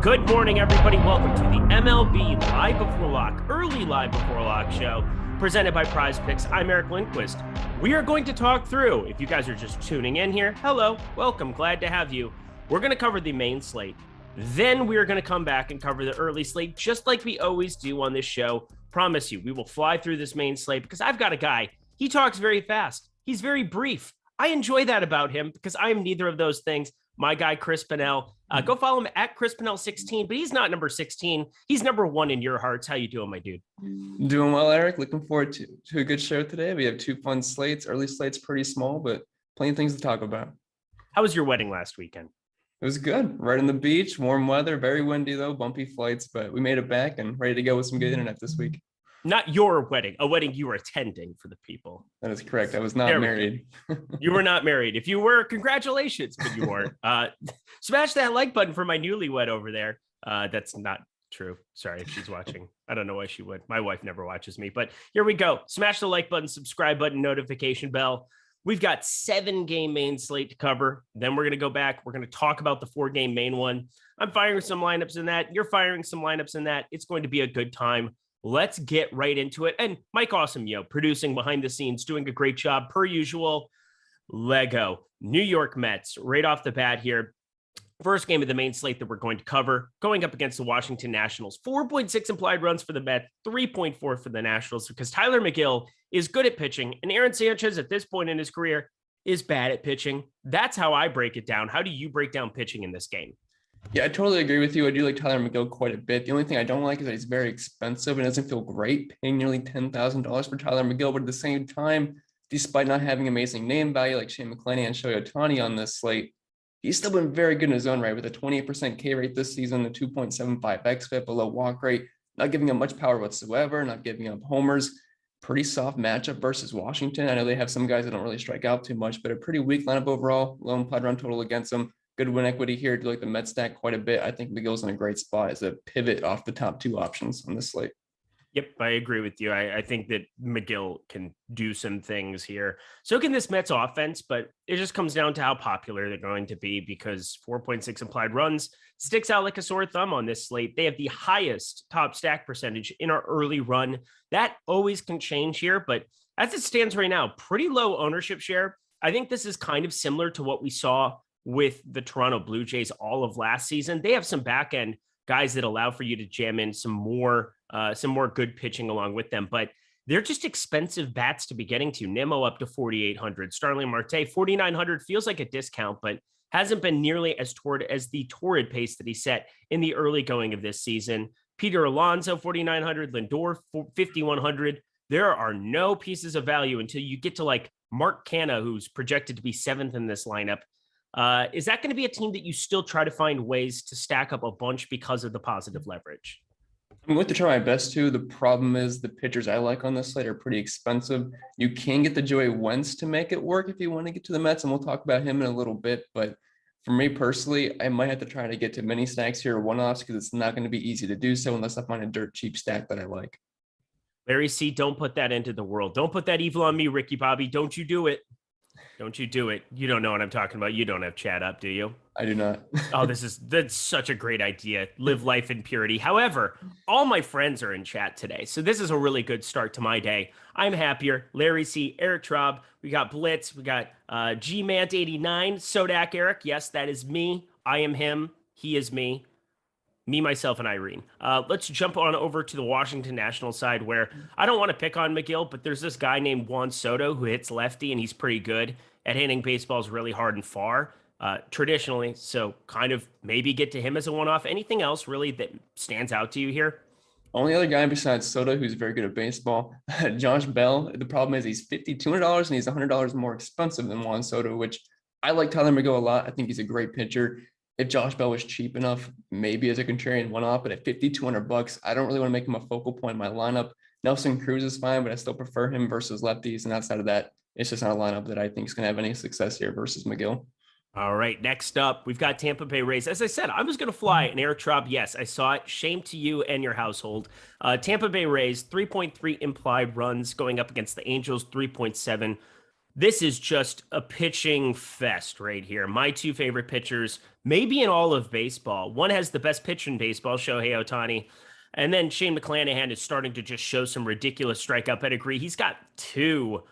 Good morning, everybody. Welcome to the MLB Live Before Lock, early Live Before Lock show presented by Prize Picks. I'm Eric Lindquist. We are going to talk through, if you guys are just tuning in here, hello, welcome, glad to have you. We're going to cover the main slate. Then we are going to come back and cover the early slate, just like we always do on this show. Promise you, we will fly through this main slate because I've got a guy. He talks very fast. He's very brief. I enjoy that about him because I am neither of those things. My guy, Chris Pennell. Go follow him at Chris Pennell 16, but he's not number 16. He's number 1 in your hearts. How you doing, my dude? Doing well, Eric. Looking forward to a good show today. We have 2 fun slates. Early slate's pretty small, but plenty of things to talk about. How was your wedding last weekend? It was good. Right on the beach, warm weather, very windy though, bumpy flights, but we made it back and ready to go with some good internet this week. Not your wedding, a wedding you were attending for the people. That is correct. I was not married. You were not married. If you were, congratulations, but you weren't. Smash that like button for my newlywed over there. That's not true. Sorry if she's watching. I don't know why she would. My wife never watches me, but here we go. Smash the like button, subscribe button, notification bell. We've got 7-game main slate to cover. Then we're going to go back. We're going to talk about the 4-game main one. I'm firing some lineups in that. You're firing some lineups in that. It's going to be a good time. Let's get right into it. And Mike Awesemo, producing behind the scenes, doing a great job per usual. Lego, New York Mets, right off the bat here. First game of the main slate that we're going to cover, going up against the Washington Nationals. 4.6 implied runs for the Mets, 3.4 for the Nationals, because Tyler McGill is good at pitching, and Aaron Sanchez at this point in his career is bad at pitching. That's how I break it down. How do you break down pitching in this game? Yeah, I totally agree with you. I do like Tyler McGill quite a bit. The only thing I don't like is that he's very expensive and it doesn't feel great paying nearly $10,000 for Tyler McGill. But at the same time, despite not having amazing name value like Shane McClanahan and Shohei Ohtani on this slate, he's still been very good in his own right with a 28% K rate this season, a 2.75 xFIP, a low walk rate, not giving up much power whatsoever, not giving up homers. Pretty soft matchup versus Washington. I know they have some guys that don't really strike out too much, but a pretty weak lineup overall. Low implied run total against them. Good win equity here. Do like the Mets stack quite a bit. I think McGill's in a great spot as a pivot off the top 2 options on this slate. Yep, I agree with you. I think that McGill can do some things here. So can this Mets offense, but it just comes down to how popular they're going to be because 4.6 implied runs sticks out like a sore thumb on this slate. They have the highest top stack percentage in our early run. That always can change here, but as it stands right now, pretty low ownership share. I think this is kind of similar to what we saw with the Toronto Blue Jays all of last season. They have some back end guys that allow for you to jam in some more good pitching along with them, but they're just expensive bats to be getting to. Nimmo up to 4,800, Starling Marte 4,900 feels like a discount, but hasn't been nearly as the torrid pace that he set in the early going of this season. Peter Alonso 4,900, Lindor 5,100. There are no pieces of value until you get to like Mark Canha, who's projected to be 7th in this lineup. Is that going to be a team that you still try to find ways to stack up a bunch because of the positive leverage? I'm going to try my best to. The problem is the pitchers I like on this slate are pretty expensive. You can get the Joey Wentz to make it work if you want to get to the Mets, and we'll talk about him in a little bit. But for me personally, I might have to try to get to mini stacks here or one-offs because it's not going to be easy to do so unless I find a dirt cheap stack that I like. Larry C., don't put that into the world. Don't put that evil on me, Ricky Bobby. Don't you do it. Don't you do it. You don't know what I'm talking about. You don't have chat up, do you? I do not. Oh, that's such a great idea. Live life in purity. However, all my friends are in chat today. So this is a really good start to my day. I'm happier. Larry C., Eric Traub. We got Blitz. We got Gmant89, Sodak Eric. Yes, that is me. I am him. He is me. Me, myself, and Irene. Let's jump on over to the Washington Nationals side where I don't want to pick on McGill, but there's this guy named Juan Soto who hits lefty, and he's pretty good at hitting baseballs really hard and far traditionally. So kind of maybe get to him as a one-off. Anything else really that stands out to you here? Only other guy besides Soto who's very good at baseball, Josh Bell. The problem is he's $5,200 and he's $100 more expensive than Juan Soto, which I like Tyler McGill a lot. I think he's a great pitcher. If Josh Bell was cheap enough, maybe as a contrarian one-off, but at $5,200, I don't really want to make him a focal point in my lineup. Nelson Cruz is fine, but I still prefer him versus lefties. And outside of that, it's just not a lineup that I think is going to have any success here versus McGill. All right, next up, we've got Tampa Bay Rays. As I said, I was going to fly an Eric Traub. Yes, I saw it. Shame to you and your household. Tampa Bay Rays, 3.3 implied runs going up against the Angels, 3.7. This is just a pitching fest right here. My two favorite pitchers, maybe in all of baseball. One has the best pitch in baseball, Shohei Ohtani. And then Shane McClanahan is starting to just show some ridiculous strikeout pedigree. He's got 2+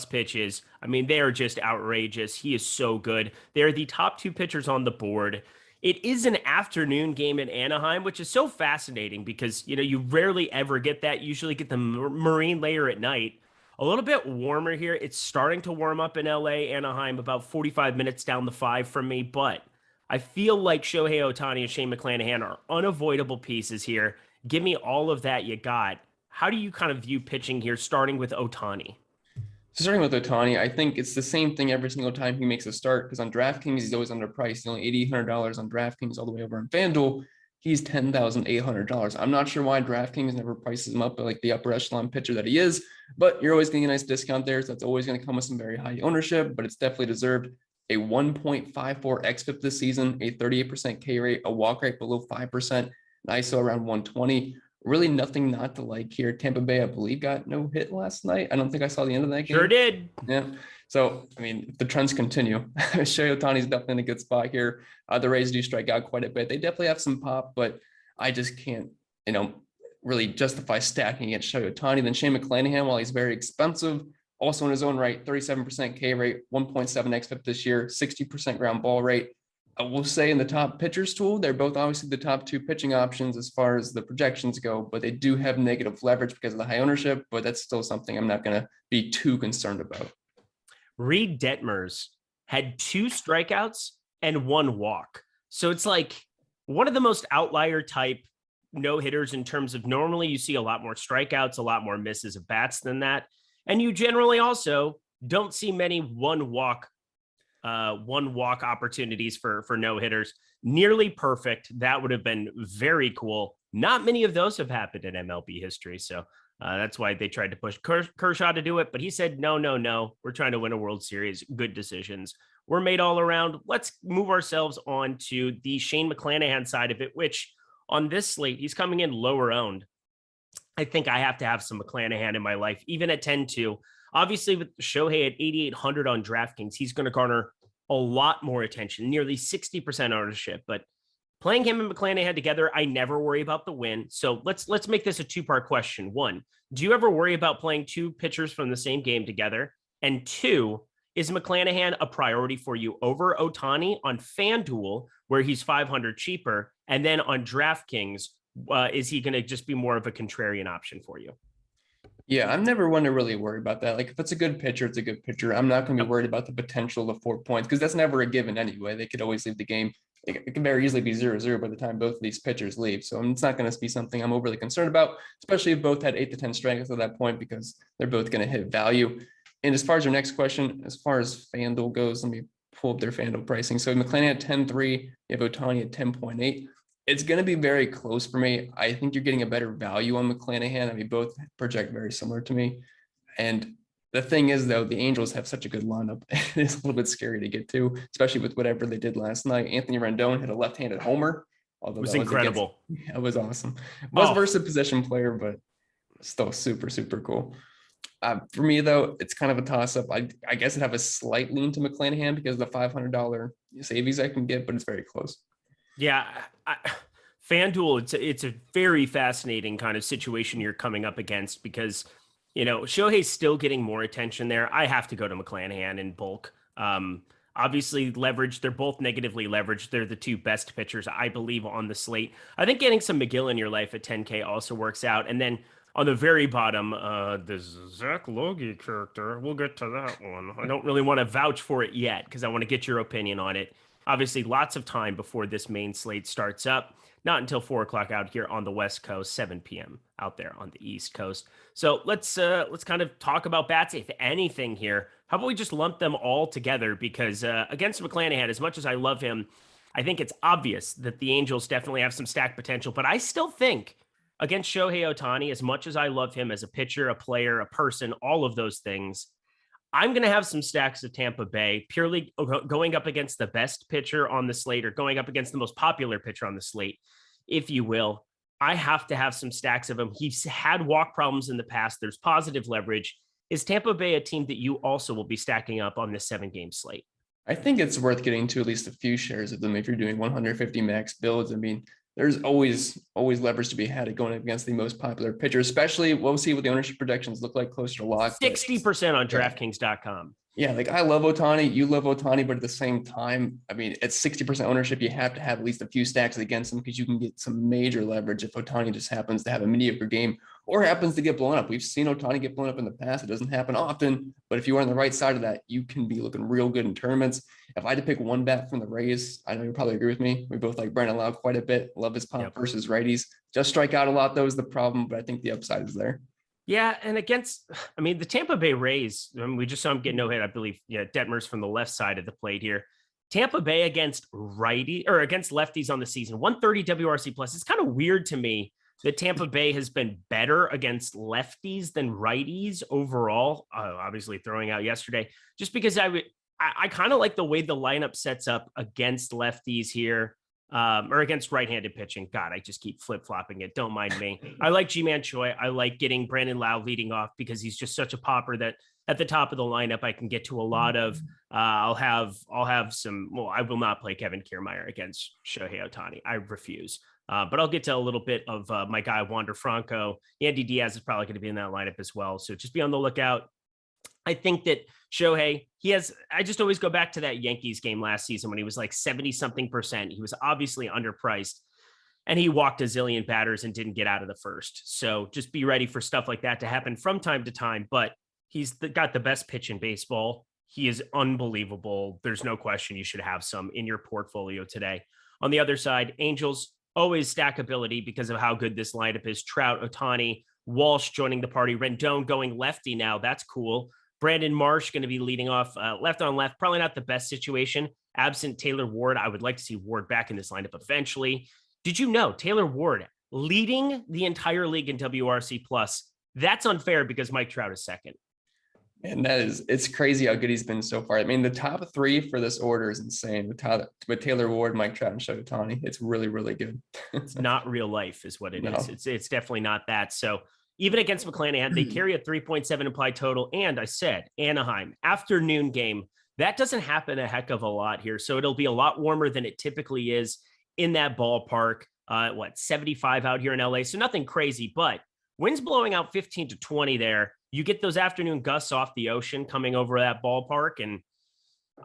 pitches. I mean, they are just outrageous. He is so good. They're the top two pitchers on the board. It is an afternoon game in Anaheim, which is so fascinating because, you rarely ever get that. You usually get the marine layer at night. A little bit warmer here. It's starting to warm up in LA, Anaheim, about 45 minutes down the 5 from me. But I feel like Shohei Ohtani and Shane McClanahan are unavoidable pieces here. Give me all of that you got. How do you kind of view pitching here, starting with Ohtani? So starting with Ohtani, I think it's the same thing every single time he makes a start because on DraftKings, he's always underpriced. He's only $8,800 on DraftKings all the way over on FanDuel. He's $10,800. I'm not sure why DraftKings never prices him up at like the upper echelon pitcher that he is, but you're always getting a nice discount there. So that's always going to come with some very high ownership, but it's definitely deserved. A 1.54 xFIP this season, a 38% K rate, a walk rate below 5%, an ISO around 120. Really nothing not to like here. Tampa Bay, I believe, got no hit last night. I don't think I saw the end of that game. Sure did. Yeah. So, I mean, if the trends continue, Shohei Ohtani's definitely in a good spot here. The Rays do strike out quite a bit. They definitely have some pop, but I just can't, really justify stacking against Shohei Ohtani. Then Shane McClanahan, while he's very expensive, also in his own right, 37% K rate, 1.7 xFIP this year, 60% ground ball rate. I will say in the top pitchers tool, they're both obviously the top two pitching options as far as the projections go, but they do have negative leverage because of the high ownership, but that's still something I'm not going to be too concerned about. Reed Detmers had 2 strikeouts and 1 walk. So it's like one of the most outlier type no-hitters in terms of normally you see a lot more strikeouts, a lot more misses of bats than that. And you generally also don't see many one walk opportunities for no hitters. Nearly perfect. That would have been very cool. Not many of those have happened in MLB history. So that's why they tried to push Kershaw to do it. But he said, no. We're trying to win a World Series. Good decisions were made all around. Let's move ourselves on to the Shane McClanahan side of it, which on this slate, he's coming in lower owned. I think I have to have some McClanahan in my life, even at 10-2. Obviously, with Shohei at 8,800 on DraftKings, he's going to garner a lot more attention, nearly 60% ownership. But playing him and McClanahan together, I never worry about the win. So let's make this a 2-part question. 1, do you ever worry about playing 2 pitchers from the same game together? And 2, is McClanahan a priority for you over Ohtani on FanDuel, where he's 500 cheaper? And then on DraftKings, is he going to just be more of a contrarian option for you? Yeah, I'm never one to really worry about that. Like if it's a good pitcher, it's a good pitcher. I'm not going to be worried about the potential of 4 points because that's never a given anyway. They could always leave the game. It can very easily be 0-0 by the time both of these pitchers leave. So it's not going to be something I'm overly concerned about, especially if both had 8 to 10 strikeouts at that point because they're both going to hit value. And as far as your next question, as far as FanDuel goes, let me pull up their FanDuel pricing. So McClanahan at 10.3, you have Ohtani at 10.8. It's going to be very close for me. I think you're getting a better value on McClanahan. I mean, both project very similar to me. And the thing is, though, the Angels have such a good lineup. It's a little bit scary to get to, especially with whatever they did last night. Anthony Rendon hit a left-handed homer. Although it was incredible. It was awesome. Was versus a position player, but still super, super cool. For me, though, it's kind of a toss-up. I guess I'd have a slight lean to McClanahan because of the $500 savings I can get, but it's very close. Yeah, FanDuel, it's a very fascinating kind of situation you're coming up against because, Shohei's still getting more attention there. I have to go to McClanahan in bulk. Obviously, leverage, they're both negatively leveraged. They're the 2 best pitchers, I believe, on the slate. I think getting some McGill in your life at 10K also works out. And then on the very bottom, this Zach Logie character, we'll get to that one. I don't really want to vouch for it yet because I want to get your opinion on it. Obviously, lots of time before this main slate starts up. Not until 4 o'clock out here on the West Coast, 7 p.m. out there on the East Coast. So let's kind of talk about bats, if anything here. How about we just lump them all together? Because against McClanahan, as much as I love him, I think it's obvious that the Angels definitely have some stack potential. But I still think against Shohei Ohtani, as much as I love him as a pitcher, a player, a person, all of those things, I'm going to have some stacks of Tampa Bay purely going up against the best pitcher on the slate or going up against the most popular pitcher on the slate, if you will. I have to have some stacks of him. He's had walk problems in the past. There's positive leverage. Is Tampa Bay a team that you also will be stacking up on this 7-game slate? I think it's worth getting to at least a few shares of them if you're doing 150 max builds. I mean, there's always leverage to be had going against the most popular pitcher, especially we'll see what the ownership projections look like closer to lock. 60% on DraftKings.com. Yeah, like I love Ohtani, you love Ohtani, but at the same time, I mean, at 60% ownership, you have to have at least a few stacks against him because you can get some major leverage if Ohtani just happens to have a mediocre game or happens to get blown up. We've seen Ohtani get blown up in the past. It doesn't happen often, but if you are on the right side of that, you can be looking real good in tournaments. If I had to pick one bat from the Rays, I know you'll probably agree with me. We both like Brandon Lau quite a bit. Love his pop versus righties. Just strike out a lot, though, is the problem, but I think the upside is there. Yeah, and the Tampa Bay Rays, we just saw him get no hit, I believe. Yeah, Detmers from the left side of the plate here. Tampa Bay against lefties on the season, 130 WRC plus. It's kind of weird to me that Tampa Bay has been better against lefties than righties overall. Obviously throwing out yesterday, just because I kind of like the way the lineup sets up against lefties here. Or against right-handed pitching. God, I just keep flip-flopping it. Don't mind me. I like Ji-Man Choi. I like getting Brandon Lau leading off because he's just such a popper that at the top of the lineup, I can get to a lot of, I'll have some, well, I will not play Kevin Kiermaier against Shohei Ohtani. I refuse. But I'll get to a little bit of my guy, Wander Franco. Andy Diaz is probably going to be in that lineup as well. So just be on the lookout. I think that Shohei, I just always go back to that Yankees game last season when he was like 70-something%. He was obviously underpriced and he walked a zillion batters and didn't get out of the first. So just be ready for stuff like that to happen from time to time, but he's got the best pitch in baseball. He is unbelievable. There's no question you should have some in your portfolio today. On the other side, Angels, always stackability because of how good this lineup is. Trout, Ohtani, Walsh joining the party, Rendon going lefty now. That's cool. Brandon Marsh going to be leading off left on left. Probably not the best situation. Absent Taylor Ward, I would like to see Ward back in this lineup eventually. Did you know Taylor Ward leading the entire league in WRC plus? That's unfair because Mike Trout is second. And it's crazy how good he's been so far. I mean, the top 3 for this order is insane. With Taylor Ward, Mike Trout, and Shohei Ohtani, it's really, really good. It's not real life is what it is. It's definitely not that. So even against McClanahan, they carry a 3.7 implied total. And I said, Anaheim, afternoon game. That doesn't happen a heck of a lot here. So it'll be a lot warmer than it typically is in that ballpark. 75 out here in LA. So nothing crazy, but winds blowing out 15 to 20 there. You get those afternoon gusts off the ocean coming over that ballpark. And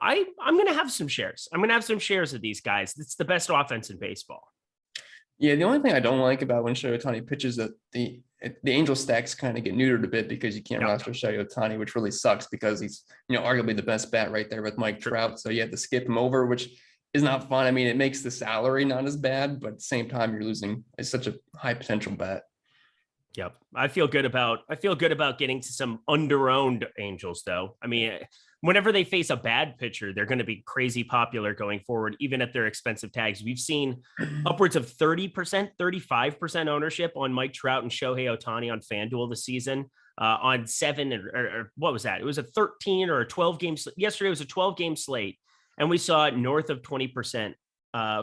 I'm going to have some shares. I'm going to have some shares of these guys. It's the best offense in baseball. Yeah, the only thing I don't like about when Shohei Ohtani pitches that the Angel stacks kind of get neutered a bit because you can't roster Shohei Ohtani, which really sucks because he's, arguably the best bat right there with Mike Trout. So you have to skip him over, which is not fun. I mean, it makes the salary not as bad, but at the same time, you're losing. It's such a high potential bet. Yep. I feel good about getting to some under-owned Angels, though. I mean, whenever they face a bad pitcher, they're going to be crazy popular going forward, even at their expensive tags. We've seen upwards of 30%, 35% ownership on Mike Trout and Shohei Ohtani on FanDuel this season on 7 or what was that? It was a 13 or a 12 game. Yesterday was a 12 game slate. And we saw north of 20%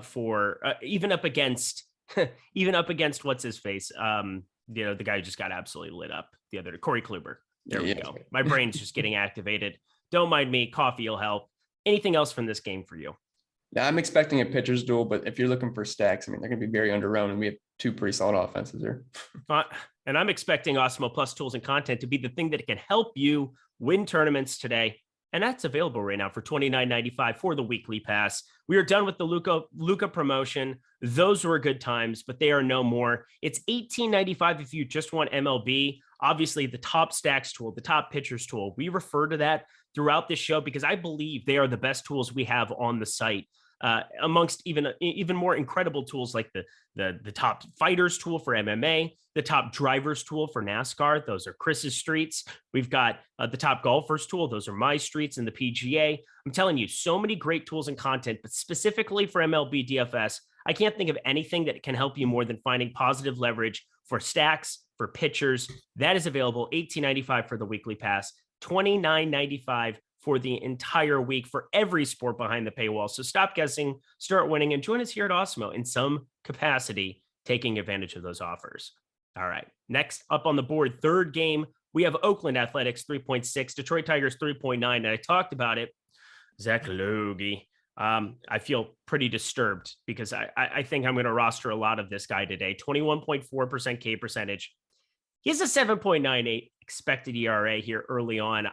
for even up against what's his face. The guy who just got absolutely lit up the other day, Corey Kluber. There we go. My brain's just getting activated. Don't mind me. Coffee will help. Anything else from this game for you? Yeah, I'm expecting a pitcher's duel, but if you're looking for stacks, I mean, they're going to be very under-owned, and we have 2 pretty solid offenses here. And I'm expecting Awesemo Plus tools and content to be the thing that can help you win tournaments today. And that's available right now for $29.95 for the weekly pass. We are done with the Luka promotion. Those were good times, but they are no more. It's $18.95 if you just want MLB. Obviously, the top stacks tool, the top pitchers tool. We refer to that throughout this show because I believe they are the best tools we have on the site. Amongst even more incredible tools like the top fighters tool for MMA, the top drivers tool for NASCAR. Those are Chris's streets. We've got the top golfers tool. Those are my streets in the PGA. I'm telling you, so many great tools and content, but specifically for MLB DFS, I can't think of anything that can help you more than finding positive leverage for stacks, for pitchers. That is available $18.95 for the weekly pass, $29.95 for the entire week for every sport behind the paywall. So stop guessing, start winning, and join us here at Awesemo in some capacity, taking advantage of those offers. All right, next up on the board, 3rd game, We have Oakland Athletics 3.6, Detroit Tigers 3.9, and I talked about it. Zach Logie. I feel pretty disturbed because I think I'm going to roster a lot of this guy today. 21.4% K percentage. He has a 7.98 expected ERA here early on.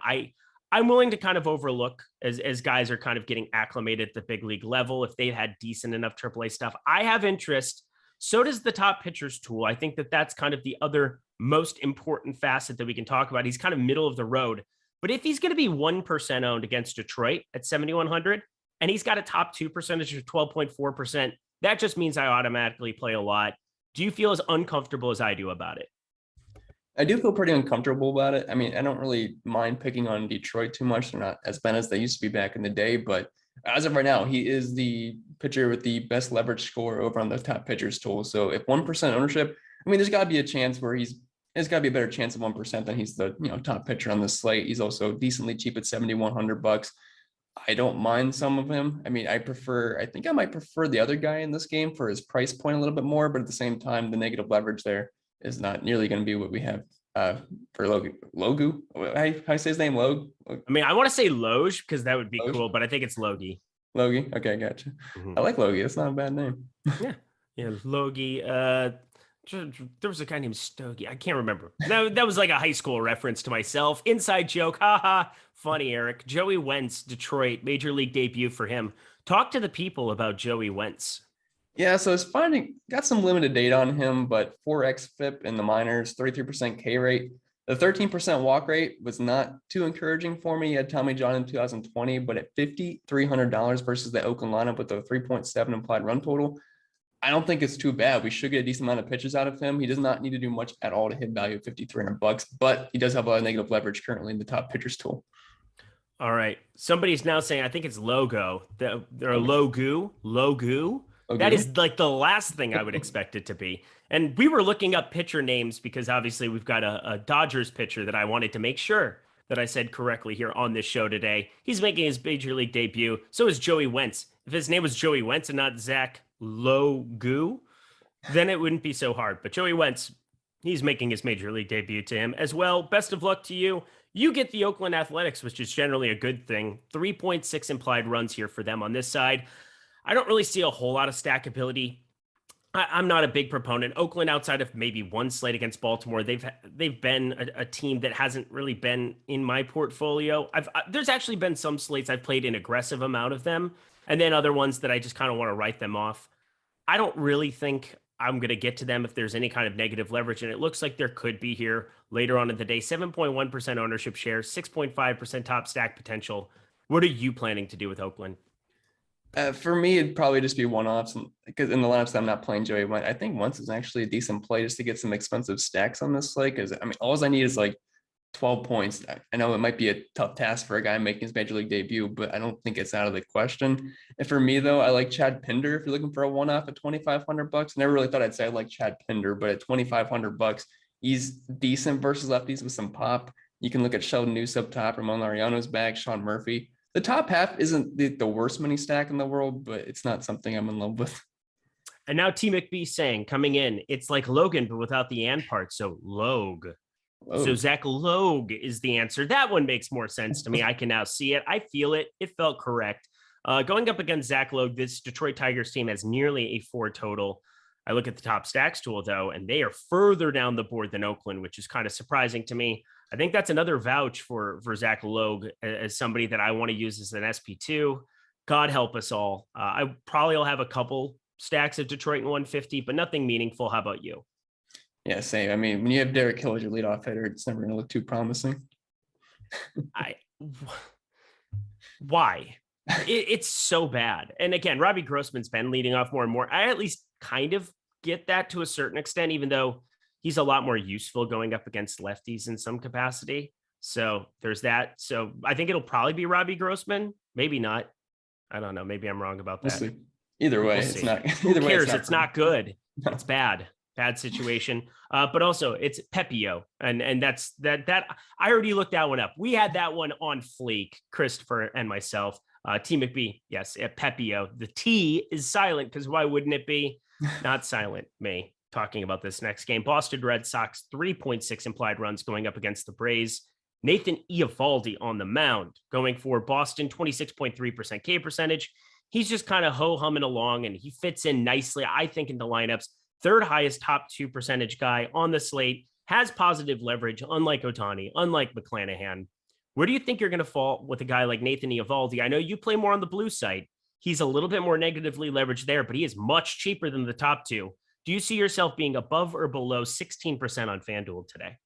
I'm willing to kind of overlook as guys are kind of getting acclimated at the big league level if they've had decent enough AAA stuff. I have interest. So does the top pitchers tool. I think that's kind of the other most important facet that we can talk about. He's kind of middle of the road. But if he's going to be 1% owned against Detroit at 7,100, and he's got a top 2 percentage of 12.4%, that just means I automatically play a lot. Do you feel as uncomfortable as I do about it? I do feel pretty uncomfortable about it. I mean, I don't really mind picking on Detroit too much. They're not as bad as they used to be back in the day, but as of right now, he is the pitcher with the best leverage score over on the top pitchers tool. So if 1% ownership, I mean, there's got to be a chance where there's got to be a better chance of 1% than he's the top pitcher on the slate. He's also decently cheap at $7,100. I don't mind some of him. I mean, I think I might prefer the other guy in this game for his price point a little bit more, but at the same time, the negative leverage there is not nearly going to be what we have for Logu. How say his name? I mean, I want to say Loge because that would be cool, but I think it's Logie. Logie. Okay, gotcha. Mm-hmm. I like Logie. That's not a bad name. Yeah, Logie. There was a guy named Stogie. I can't remember. That was like a high school reference to myself. Inside joke. Haha. Funny, Eric. Joey Wentz, Detroit, major league debut for him. Talk to the people about Joey Wentz. Yeah, so it's got some limited data on him, but 4x FIP in the minors, 33% K rate. The 13% walk rate was not too encouraging for me. He had Tommy John in 2020, but at $5,300 versus the Oakland lineup with a 3.7 implied run total, I don't think it's too bad. We should get a decent amount of pitches out of him. He does not need to do much at all to hit value of $5,300, but he does have a lot of negative leverage currently in the top pitchers tool. All right. Somebody's now saying, I think it's logo. They're Logu. Okay. That is like the last thing I would expect it to be. And we were looking up pitcher names because obviously we've got a Dodgers pitcher that I wanted to make sure that I said correctly here on this show today. He's making his major league debut. So is Joey Wentz. If his name was Joey Wentz and not Zach Logu, then it wouldn't be so hard. But Joey Wentz, he's making his major league debut to him as well. Best of luck to you. You get the Oakland Athletics, which is generally a good thing. 3.6 implied runs here for them on this side. I don't really see a whole lot of stackability. I'm not a big proponent. Oakland, outside of maybe one slate against Baltimore, they've been a team that hasn't really been in my portfolio. There's actually been some slates I've played an aggressive amount of them, and then other ones that I just kind of want to write them off. I don't really think I'm going to get to them if there's any kind of negative leverage, and it looks like there could be here later on in the day. 7.1% ownership share, 6.5% top stack potential. What are you planning to do with Oakland? For me, it'd probably just be one-offs because in the lineups that I'm not playing Joey Wentz, I think Wentz is actually a decent play just to get some expensive stacks on this slate. Because I mean, all I need is like 12 points. I know it might be a tough task for a guy making his major league debut, but I don't think it's out of the question. And for me, though, I like Chad Pinder. If you're looking for a one-off at $2,500, never really thought I'd say I like Chad Pinder, but at $2,500, he's decent versus lefties with some pop. You can look at Sheldon Neuse up top, Ramon Laureano's back, Sean Murphy. The top half isn't the worst mini stack in the world, but it's not something I'm in love with. And now T. McBee saying, coming in, it's like Logan, but without the and part. So Logue. So Zach Logue is the answer. That one makes more sense to me. I can now see it. I feel it. It felt correct. Going up against Zach Logue, this Detroit Tigers team has nearly a 4 total. I look at the top stacks tool, though, and they are further down the board than Oakland, which is kind of surprising to me. I think that's another vouch for Zach Logue as somebody that I want to use as an SP2. God help us all. I probably will have a couple stacks of Detroit in 150, but nothing meaningful. How about you? Yeah, same. I mean, when you have Derek Hill as your leadoff hitter, it's never going to look too promising. Why? It's so bad. And again, Robbie Grossman's been leading off more and more. I at least kind of get that to a certain extent, even though he's a lot more useful going up against lefties in some capacity. So there's that. So I think it'll probably be Robbie Grossman. Maybe not. I don't know. Maybe I'm wrong about that. We'll see. Either way, it's not. Who cares? It's not good. It's bad. Bad situation. But also it's Pepio. And that's that. I already looked that one up. We had that one on Fleek, Christopher and myself. T. McBee. Yes. Pepio. The T is silent because why wouldn't it be? Not silent. Me. talking about this next game. Boston Red Sox, 3.6 implied runs going up against the Braves. Nathan Eovaldi on the mound, going for Boston, 26.3% K percentage. He's just kind of ho-humming along, and he fits in nicely, I think, into lineups. Third highest top 2 percentage guy on the slate, has positive leverage, unlike Ohtani, unlike McClanahan. Where do you think you're going to fall with a guy like Nathan Eovaldi? I know you play more on the blue side. He's a little bit more negatively leveraged there, but he is much cheaper than the top 2. Do you see yourself being above or below 16% on FanDuel today?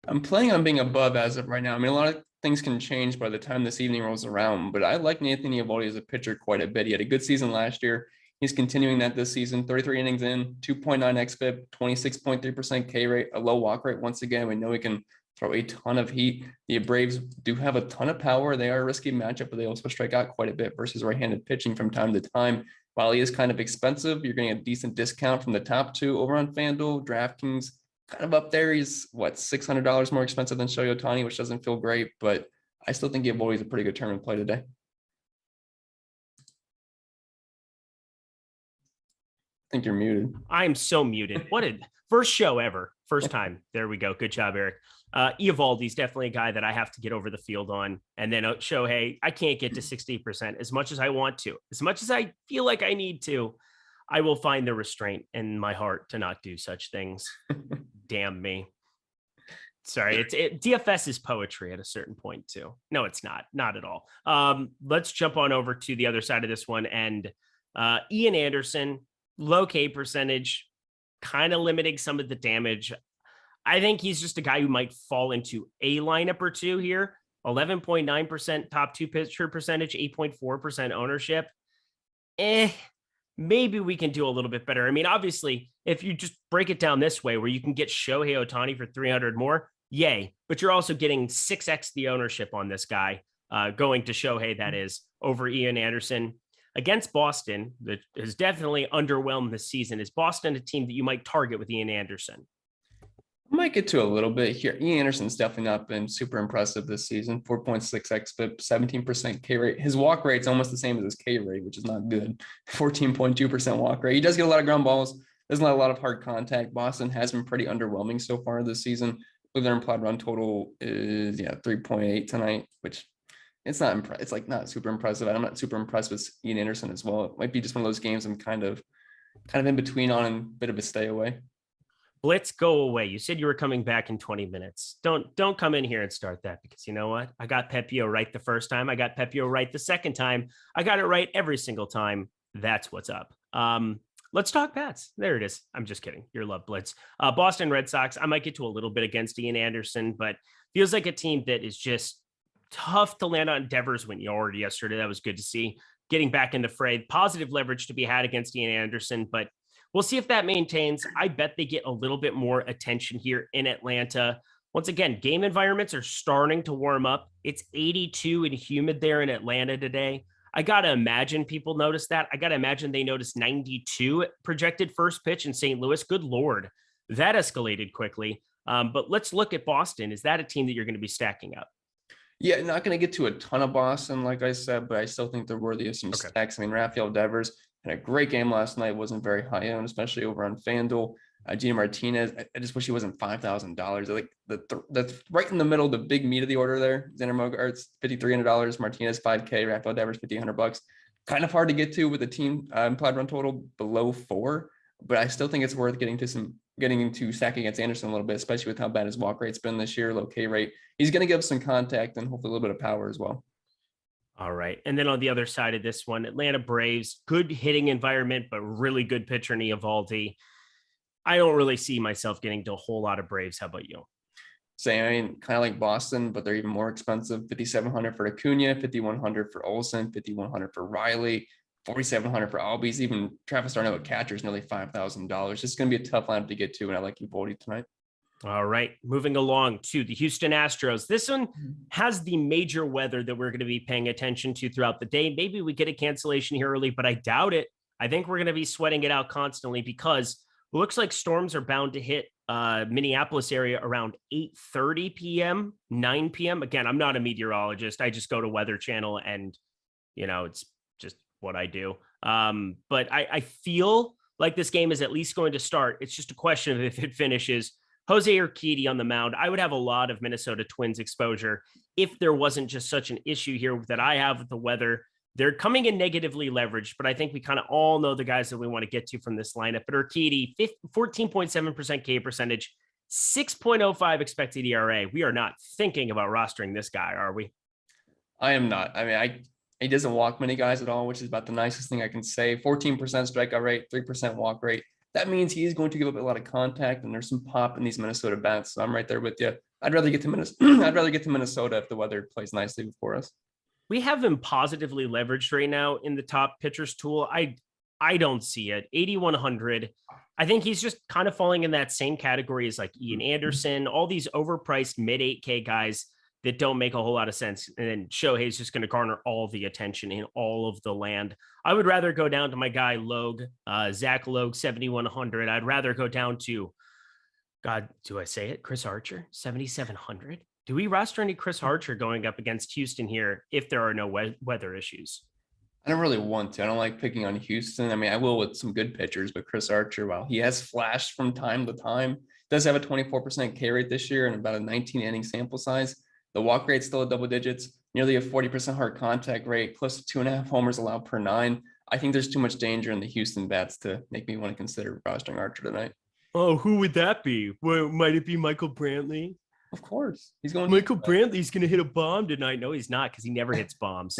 I'm planning on being above as of right now. I mean, a lot of things can change by the time this evening rolls around, but I like Nathan Eovaldi as a pitcher quite a bit. He had a good season last year. He's continuing that this season, 33 innings in, 2.9 xFIP, 26.3% K rate, a low walk rate. Once again, we know he can throw a ton of heat. The Braves do have a ton of power. They are a risky matchup, but they also strike out quite a bit versus right-handed pitching from time to time. While he is kind of expensive, you're getting a decent discount from the top 2 over on FanDuel. DraftKings kind of up there. He's $600 more expensive than Shohei Ohtani, which doesn't feel great, but I still think Eovaldi is a pretty good tournament play today. I think you're muted. I'm so muted. What a first show ever. First time. There we go. Good job, Eric. Eovaldi's definitely a guy that I have to get over the field on. And then Shohei, I can't get to 60% as much as I want to. As much as I feel like I need to, I will find the restraint in my heart to not do such things. Damn me. Sorry, DFS is poetry at a certain point too. No, it's not at all. Let's jump on over to the other side of this one. And Ian Anderson, low K percentage, kind of limiting some of the damage. I think he's just a guy who might fall into a lineup or two here. 11.9% top 2 pitcher percentage, 8.4% ownership. Maybe we can do a little bit better. I mean, obviously, if you just break it down this way, where you can get Shohei Ohtani for 300 more, yay. But you're also getting 6x the ownership on this guy, going to Shohei, that is, over Ian Anderson. Against Boston, that has definitely underwhelmed this season. Is Boston a team that you might target with Ian Anderson? I might get to a little bit here. Ian Anderson's definitely not been super impressive this season. 4.6 xFIP, 17% K rate. His walk rate's almost the same as his K rate, which is not good. 14.2% walk rate. He does get a lot of ground balls. Doesn't have a lot of hard contact. Boston has been pretty underwhelming so far this season. I believe their implied run total is 3.8 tonight, which it's not it's like not super impressive. I'm not super impressed with Ian Anderson as well. It might be just one of those games I'm kind of in between on and a bit of a stay away. Blitz, go away. You said you were coming back in 20 minutes. Don't come in here and start that, because you know what? I got Pepio right the first time. I got Pepio right the second time. I got it right every single time. That's what's up. Let's talk bats. There it is. I'm just kidding. Your love, Blitz. Boston Red Sox. I might get to a little bit against Ian Anderson, but feels like a team that is just tough to land on. Devers went yard yesterday. That was good to see. Getting back in the fray. Positive leverage to be had against Ian Anderson, but we'll see if that maintains. I bet they get a little bit more attention here in Atlanta. Once again, game environments are starting to warm up. It's 82 and humid there in Atlanta today. I got to imagine people notice that. I got to imagine they noticed 92 projected first pitch in St. Louis. Good Lord, that escalated quickly. But let's look at Boston. Is that a team that you're going to be stacking up? Yeah, not going to get to a ton of Boston, like I said, but I still think they're worthy of some stacks. I mean, Rafael Devers had a great game last night. Wasn't very high owned, especially over on FanDuel. Gina Martinez, I just wish he wasn't $5,000. Like that's right in the middle, the big meat of the order there. Xander Bogaerts, $5,300. Martinez, $5K. Rafael Devers, $5,100. Kind of hard to get to with a team implied run total below 4, but I still think it's worth getting into stacking against Anderson a little bit, especially with how bad his walk rate's been this year, low K rate. He's going to give some contact and hopefully a little bit of power as well. All right. And then on the other side of this one, Atlanta Braves, good hitting environment, but really good pitcher in Eovaldi. I don't really see myself getting to a whole lot of Braves. How about you? Same. I mean, kind of like Boston, but they're even more expensive. $5,700 for Acuna, $5,100 for Olsen, $5,100 for Riley, $4,700 for Albies. Even Travis d'Arnaud at catcher is nearly $5,000. It's going to be a tough lineup to get to, and I like Eovaldi tonight. All right, moving along to the Houston Astros. This one has the major weather that we're going to be paying attention to throughout the day. Maybe we get a cancellation here early, but I doubt it. I think we're going to be sweating it out constantly because it looks like storms are bound to hit Minneapolis area around 8:30 p.m., 9 p.m. Again, I'm not a meteorologist. I just go to Weather Channel and, it's just what I do. But I feel like this game is at least going to start. It's just a question of if it finishes. Jose Urquidy on the mound. I would have a lot of Minnesota Twins exposure if there wasn't just such an issue here that I have with the weather. They're coming in negatively leveraged, but I think we kind of all know the guys that we want to get to from this lineup. But Urquidy, 14.7% K percentage, 6.05 expected ERA. We are not thinking about rostering this guy, are we? I am not. I mean, he doesn't walk many guys at all, which is about the nicest thing I can say. 14% strikeout rate, 3% walk rate. That means he's going to give up a lot of contact, and there's some pop in these Minnesota bats. So I'm right there with you. I'd rather get to Minnesota. I'd rather get to Minnesota if the weather plays nicely for us. We have him positively leveraged right now in the top pitchers tool. I don't see it. 8,100. I think he's just kind of falling in that same category as like Ian Anderson, all these overpriced mid 8K guys that don't make a whole lot of sense. And then Shohei's just going to garner all the attention in all of the land. I would rather go down to my guy Logue, Zach Logue, 7,100. I'd rather go down to, God, do I say it? Chris Archer, 7,700. Do we roster any Chris Archer going up against Houston here if there are no weather issues? I don't really want to. I don't like picking on Houston. I mean, I will with some good pitchers, but Chris Archer, while he has flashed from time to time, does have a 24% K rate this year and about a 19 inning sample size. The walk rate's still at double digits, nearly a 40% hard contact rate, close to 2.5 homers allowed per 9. I think there's too much danger in the Houston bats to make me want to consider rostering Archer tonight. Oh, who would that be? Well, might it be Michael Brantley? Of course. He's going. Michael Brantley's going to hit a bomb tonight. No, he's not, because he never hits bombs.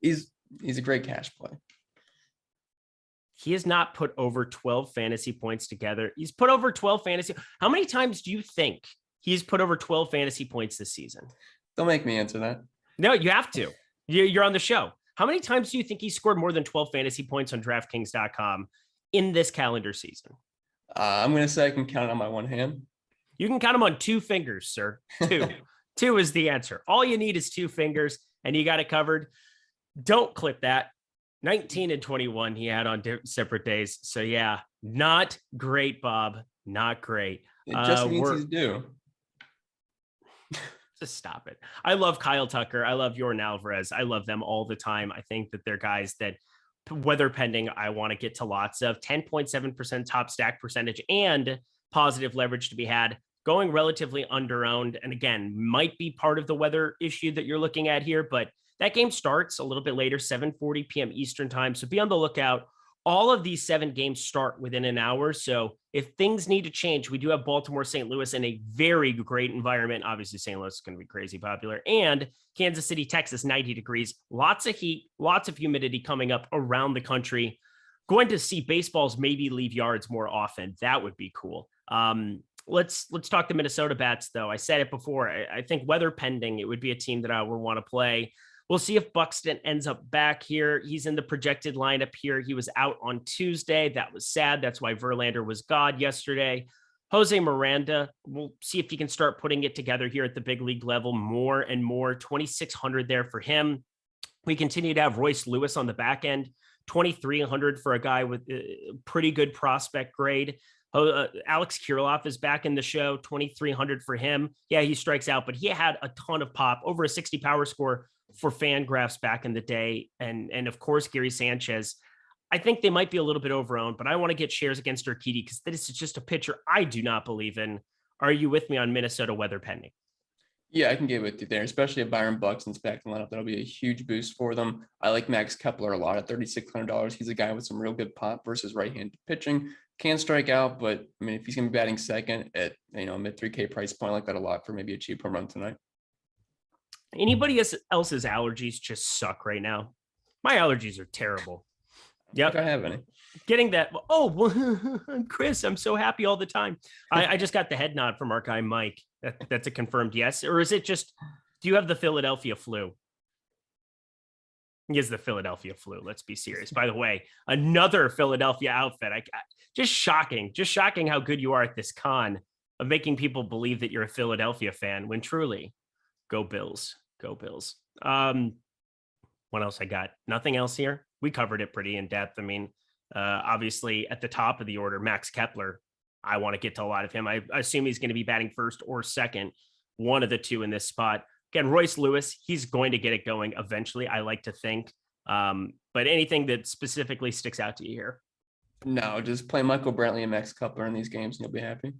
He's a great cash play. He has not put over 12 fantasy points together. He's put over 12 fantasy. How many times do you think he's put over 12 fantasy points this season? Don't make me answer that. No, you have to. You're on the show. How many times do you think he scored more than 12 fantasy points on DraftKings.com in this calendar season? I'm going to say I can count it on my one hand. You can count them on 2 fingers, sir. 2. 2 is the answer. All you need is 2 fingers, and you got it covered. Don't clip that. 19 and 21 he had on separate days. So, yeah, not great, Bob. Not great. It just means he's due. Just stop it. I love Kyle Tucker. I love Yordan Alvarez. I love them all the time. I think that they're guys that, weather pending, I want to get to lots of. 10.7% top stack percentage and positive leverage to be had, going relatively under-owned. And again, might be part of the weather issue that you're looking at here, but that game starts a little bit later, 7:40 p.m. Eastern time. So be on the lookout. All of these 7 games start within an hour. So if things need to change, we do have Baltimore, St. Louis in a very great environment. Obviously, St. Louis is going to be crazy popular. And Kansas City, Texas, 90 degrees. Lots of heat, lots of humidity coming up around the country. Going to see baseballs maybe leave yards more often. That would be cool. Let's talk the Minnesota bats, though. I said it before. I think weather pending, it would be a team that I would want to play. We'll see if Buxton ends up back here. He's in the projected lineup here. He was out on Tuesday. That was sad. That's why Verlander was God yesterday. Jose Miranda, we'll see if he can start putting it together here at the big league level more and more. 2,600 there for him. We continue to have Royce Lewis on the back end. 2,300 for a guy with a pretty good prospect grade. Alex Kirilloff is back in the show. 2,300 for him. Yeah, he strikes out, but he had a ton of pop, over a 60 power score for Fangraphs back in the day. And of course, Gary Sanchez. I think they might be a little bit overowned, but I want to get shares against Urquidy because this is just a pitcher I do not believe in. Are you with me on Minnesota weather pending? Yeah, I can get with you there, especially if Byron Buxton's back in the lineup. That'll be a huge boost for them. I like Max Kepler a lot at $3,600. He's a guy with some real good pop versus right-handed pitching. Can strike out, but I mean, if he's going to be batting second at mid 3K price point, I like that a lot for maybe a cheap home run tonight. Anybody else's allergies just suck right now? My allergies are terrible. Yeah, I have any. Getting that. Oh, well, Chris, I'm so happy all the time. I just got the head nod from our guy Mike. That's a confirmed yes. Or is it just, do you have the Philadelphia flu? He has the Philadelphia flu. Let's be serious. By the way, another Philadelphia outfit. Just shocking how good you are at this con of making people believe that you're a Philadelphia fan when truly, go Bills. Go Bills. What else I got? Nothing else here. We covered it pretty in depth. I mean, obviously at the top of the order, Max Kepler. I want to get to a lot of him. I assume he's going to be batting first or second, one of the two in this spot. Again, Royce Lewis, he's going to get it going eventually, I like to think. But anything that specifically sticks out to you here? No, just play Michael Brantley and Max Kepler in these games, and you'll be happy.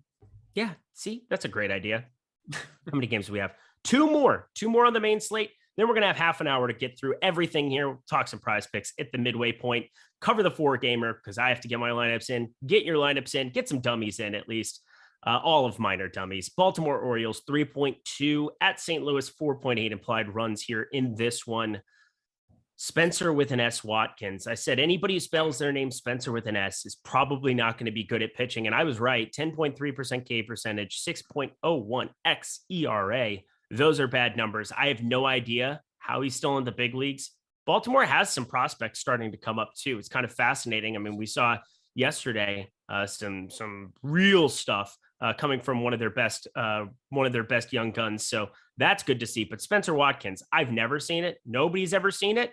Yeah, see, that's a great idea. How many games do we have? Two more on the main slate. Then we're going to have half an hour to get through everything here. We'll talk some prize picks at the midway point, cover the 4-gamer because I have to get my lineups in, get your lineups in, get some dummies in at least. All of mine are dummies. Baltimore Orioles 3.2 at St. Louis, 4.8 implied runs here in this one. Spencer with an S Watkins. I said anybody who spells their name Spencer with an S is probably not going to be good at pitching. And I was right. 10.3% K percentage, 6.01 X ERA. Those are bad numbers. I have no idea how he's still in the big leagues. Baltimore has some prospects starting to come up too. It's kind of fascinating. I mean, we saw yesterday some real stuff coming from one of their best young guns. So that's good to see. But Spencer Watkins, I've never seen it. Nobody's ever seen it.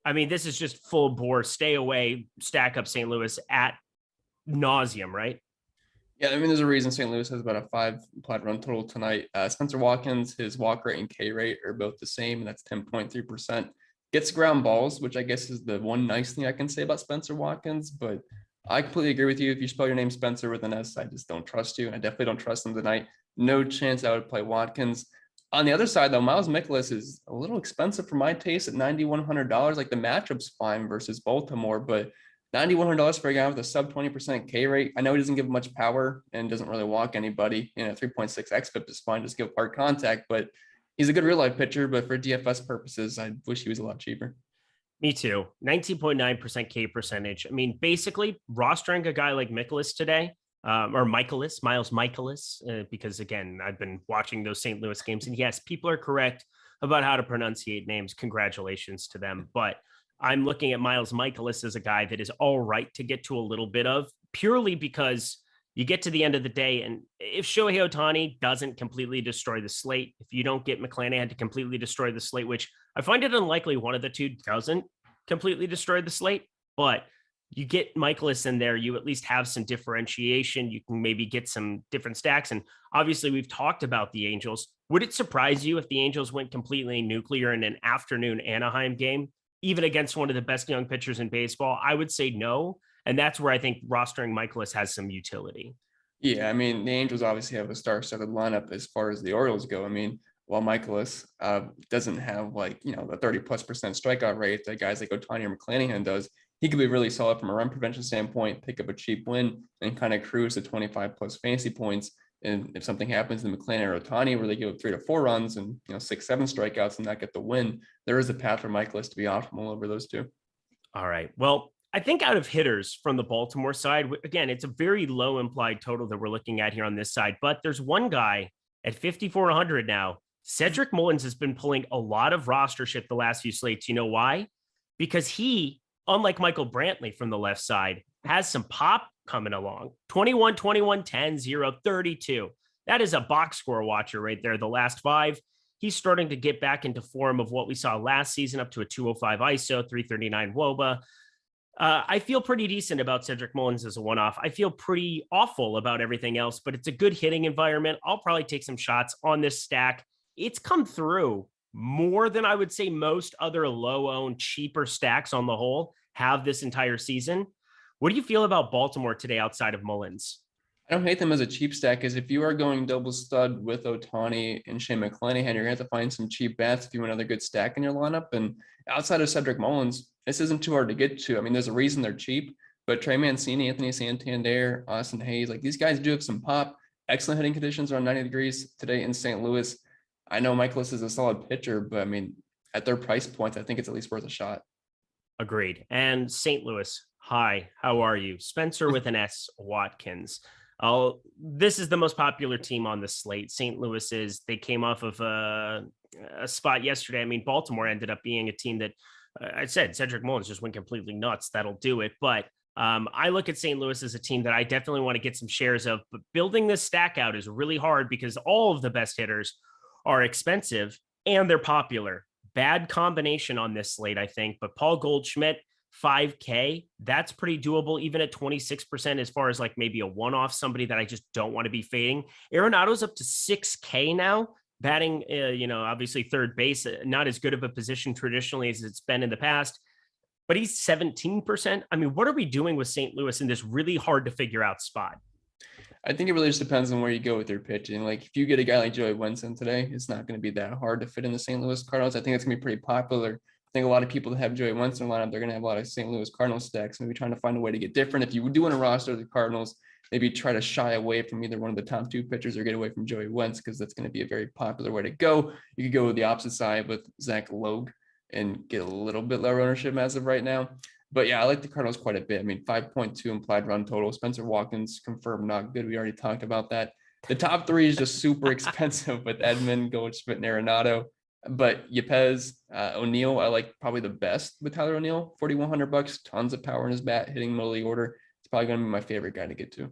I mean, this is just full bore, stay away, stack up St. Louis at nauseum, right? Yeah, I mean, there's a reason St. Louis has about a 5 implied run total tonight. Spencer Watkins, his walk rate and K rate are both the same, and that's 10.3%. Gets ground balls, which I guess is the one nice thing I can say about Spencer Watkins, but I completely agree with you. If you spell your name Spencer with an S, I just don't trust you. I definitely don't trust him tonight. No chance I would play Watkins. On the other side, though, Miles Mikolas is a little expensive for my taste at $9,100. Like the matchup's fine versus Baltimore, but $9,100 for a guy with a sub 20% K rate. I know he doesn't give much power and doesn't really walk anybody. 3.6 xFIP is fine, just give hard contact, but he's a good real life pitcher. But for DFS purposes, I wish he was a lot cheaper. Me too. 19.9% K percentage. I mean, basically rostering a guy like Mikolas today, or Miles Mikolas, because again, I've been watching those St. Louis games, and yes, people are correct about how to pronunciate names. Congratulations to them. But I'm looking at Miles Mikolas as a guy that is all right to get to a little bit of, purely because you get to the end of the day, and if Shohei Ohtani doesn't completely destroy the slate, if you don't get McClanahan to completely destroy the slate, which I find it unlikely one of the two doesn't completely destroy the slate, but you get Mikolas in there, you at least have some differentiation. You can maybe get some different stacks. And obviously we've talked about the Angels. Would it surprise you if the Angels went completely nuclear in an afternoon Anaheim game, even against one of the best young pitchers in baseball? I would say no. And that's where I think rostering Mikolas has some utility. Yeah, I mean, the Angels obviously have a star-studded lineup as far as the Orioles go. I mean, while Mikolas doesn't have the 30+% strikeout rate that guys like Ohtani or McClanahan does, he could be really solid from a run prevention standpoint, pick up a cheap win, and kind of cruise to 25+ fantasy points. And if something happens to McClanahan or Ohtani where they give up 3 to 4 runs and 6-7 strikeouts and not get the win, there is a path for Mikolas to be optimal over those two. All right. Well, I think out of hitters from the Baltimore side, again, it's a very low implied total that we're looking at here on this side, but there's one guy at 5,400 now. Cedric Mullins has been pulling a lot of rostership the last few slates. You know why? Because he, unlike Michael Brantley from the left side, has some pop coming along. 21, 21, 10, 0, 32. That is a box score watcher right there. The last 5. He's starting to get back into form of what we saw last season, up to a 205 ISO, 339 WOBA. I feel pretty decent about Cedric Mullins as a one-off. I feel pretty awful about everything else, but it's a good hitting environment. I'll probably take some shots on this stack. It's come through more than I would say most other low-owned, cheaper stacks on the whole have this entire season. What do you feel about Baltimore today outside of Mullins? I don't hate them as a cheap stack, because if you are going double stud with Ohtani and Shane McClanahan, you're going to have to find some cheap bats if you want another good stack in your lineup. And outside of Cedric Mullins, this isn't too hard to get to. I mean, there's a reason they're cheap, but Trey Mancini, Anthony Santander, Austin Hayes, these guys do have some pop. Excellent hitting conditions around 90 degrees today in St. Louis. I know Mikolas is a solid pitcher, but I mean, at their price points, I think it's at least worth a shot. Agreed. And St. Louis, hi, how are you? Spencer with an S, Watkins. This is the most popular team on the slate. St. Louis is. They came off of a spot yesterday. I mean, Baltimore ended up being a team that I said Cedric Mullins just went completely nuts. That'll do it. But I look at St. Louis as a team that I definitely want to get some shares of. But building this stack out is really hard because all of the best hitters are expensive and they're popular. Bad combination on this slate, I think. But Paul Goldschmidt, 5K, that's pretty doable, even at 26%, as far as maybe a one-off, somebody that I just don't want to be fading. Arenado's up to 6K now, batting, obviously third base, not as good of a position traditionally as it's been in the past. but he's 17%. I mean, what are we doing with St. Louis in this really hard to figure out spot? I think it really just depends on where you go with your pitching. Like if you get a guy like Joey Wentz in today, it's not going to be that hard to fit in the St. Louis Cardinals. I think it's going to be pretty popular. I think a lot of people that have Joey Wentz in their lineup, they're going to have a lot of St. Louis Cardinals stacks. Maybe trying to find a way to get different. If you do in a roster of the Cardinals, maybe try to shy away from either one of the top two pitchers or get away from Joey Wentz, because that's going to be a very popular way to go. You could go with the opposite side with Zach Logue and get a little bit lower ownership as of right now. But yeah, I like the Cardinals quite a bit. I mean, 5.2 implied run total. Spencer Watkins confirmed not good. We already talked about that. The top three is just super expensive with Edman, Goldschmidt, and Arenado. But Yepez, O'Neill, I like probably the best with Tyler O'Neill. $4,100, tons of power in his bat, hitting middle of the order. It's probably going to be my favorite guy to get to.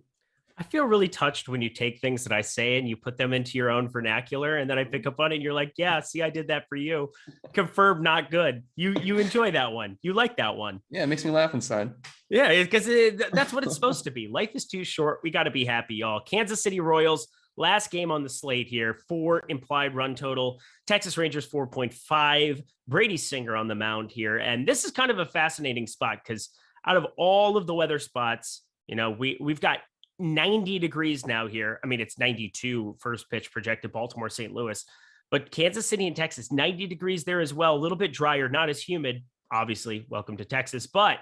I feel really touched when you take things that I say and you put them into your own vernacular, and then I pick up on it and you're like, yeah, see, I did that for you. Confirmed not good. You enjoy that one. You like that one. Yeah, it makes me laugh inside. Yeah, because that's what it's supposed to be. Life is too short. We got to be happy, y'all. Kansas City Royals, last game on the slate here, 4 implied run total. Texas Rangers 4.5. Brady Singer on the mound here. And this is kind of a fascinating spot because out of all of the weather spots, you know, we've got 90 degrees now here. I mean, it's 92 first pitch projected, Baltimore, St. Louis, but Kansas City and Texas, 90 degrees there as well. A little bit drier, not as humid, obviously. Welcome to Texas. But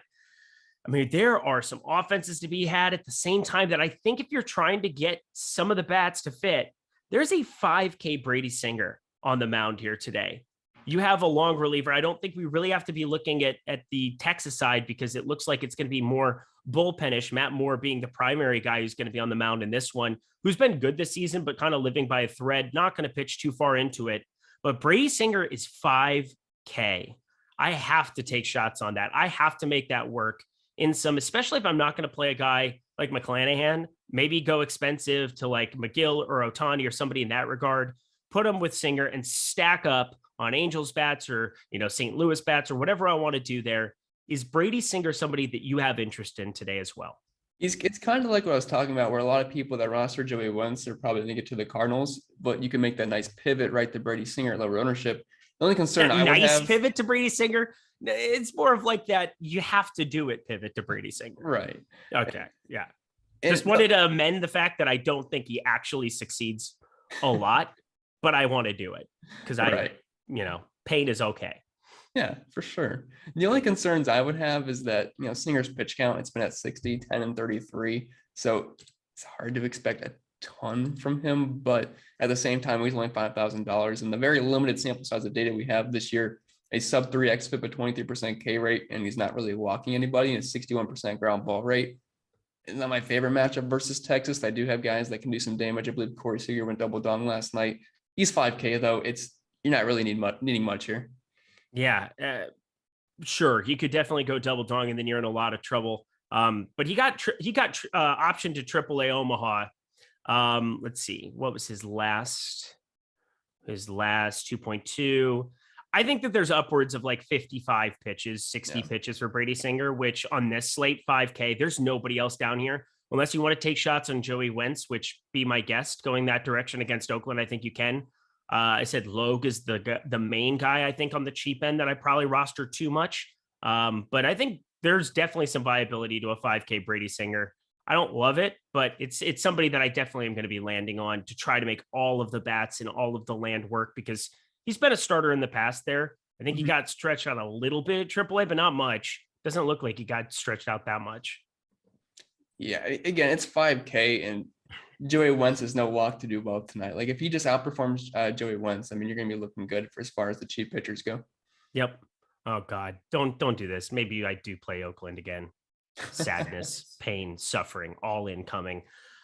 I mean, there are some offenses to be had at the same time that I think if you're trying to get some of the bats to fit, there's a 5K Brady Singer on the mound here today. You have a long reliever. I don't think we really have to be looking at the Texas side because it looks like it's going to be more bullpenish. Matt Moore being the primary guy who's going to be on the mound in this one, who's been good this season, but kind of living by a thread, not going to pitch too far into it. But Brady Singer is 5K. I have to take shots on that. I have to make that work in some, especially if I'm not going to play a guy like McClanahan, maybe go expensive to like McGill or Ohtani or somebody in that regard, put them with Singer and stack up on Angels bats or, you know, St. Louis bats or whatever I want to do there. Is Brady Singer somebody that you have interest in today as well? It's kind of like what I was talking about, where a lot of people that roster Joey Wentz are probably going to get to the Cardinals, but you can make that nice pivot right to Brady Singer at lower ownership. The only concern I would have, pivot to Brady Singer. It's more of like that. You have to do it. Pivot to Brady Singer. Right. Okay. Yeah. Just wanted to amend the fact that I don't think he actually succeeds a lot, but I want to do it because pain is okay. Yeah, for sure. The only concerns I would have is that, you know, Singer's pitch count, it's been at 60, 10, and 33. So it's hard to expect a ton from him. But at the same time, he's only $5,000. And the very limited sample size of data we have this year, a sub 3 xFIP, a 23% K rate, and he's not really walking anybody, and a 61% ground ball rate. It's not my favorite matchup versus Texas. I do have guys that can do some damage. I believe Corey Seager went double dong last night. He's 5K though. You're not really needing much here. Yeah, sure. He could definitely go double dong, and then you're in a lot of trouble. But he got option to AAA Omaha. Let's see, what was his last 2.2. I think that there's upwards of like 55 pitches, 60 pitches for Brady Singer, which on this slate 5K, there's nobody else down here. Unless you want to take shots on Joey Wentz, which be my guest going that direction against Oakland, I think you can. I said Logue is the main guy, I think, on the cheap end that I probably roster too much. But I think there's definitely some viability to a 5K Brady Singer. I don't love it, but it's somebody that I definitely am going to be landing on to try to make all of the bats and all of the land work because he's been a starter in the past there. I think he got stretched out a little bit AAA, but not much. Doesn't look like he got stretched out that much. Yeah, again, it's 5K and Joey Wentz is no walk to do well tonight. Like if he just outperforms Joey Wentz, I mean, you're going to be looking good for as far as the cheap pitchers go. Yep. Oh God, don't do this. Maybe I do play Oakland again. Sadness, pain, suffering, all incoming.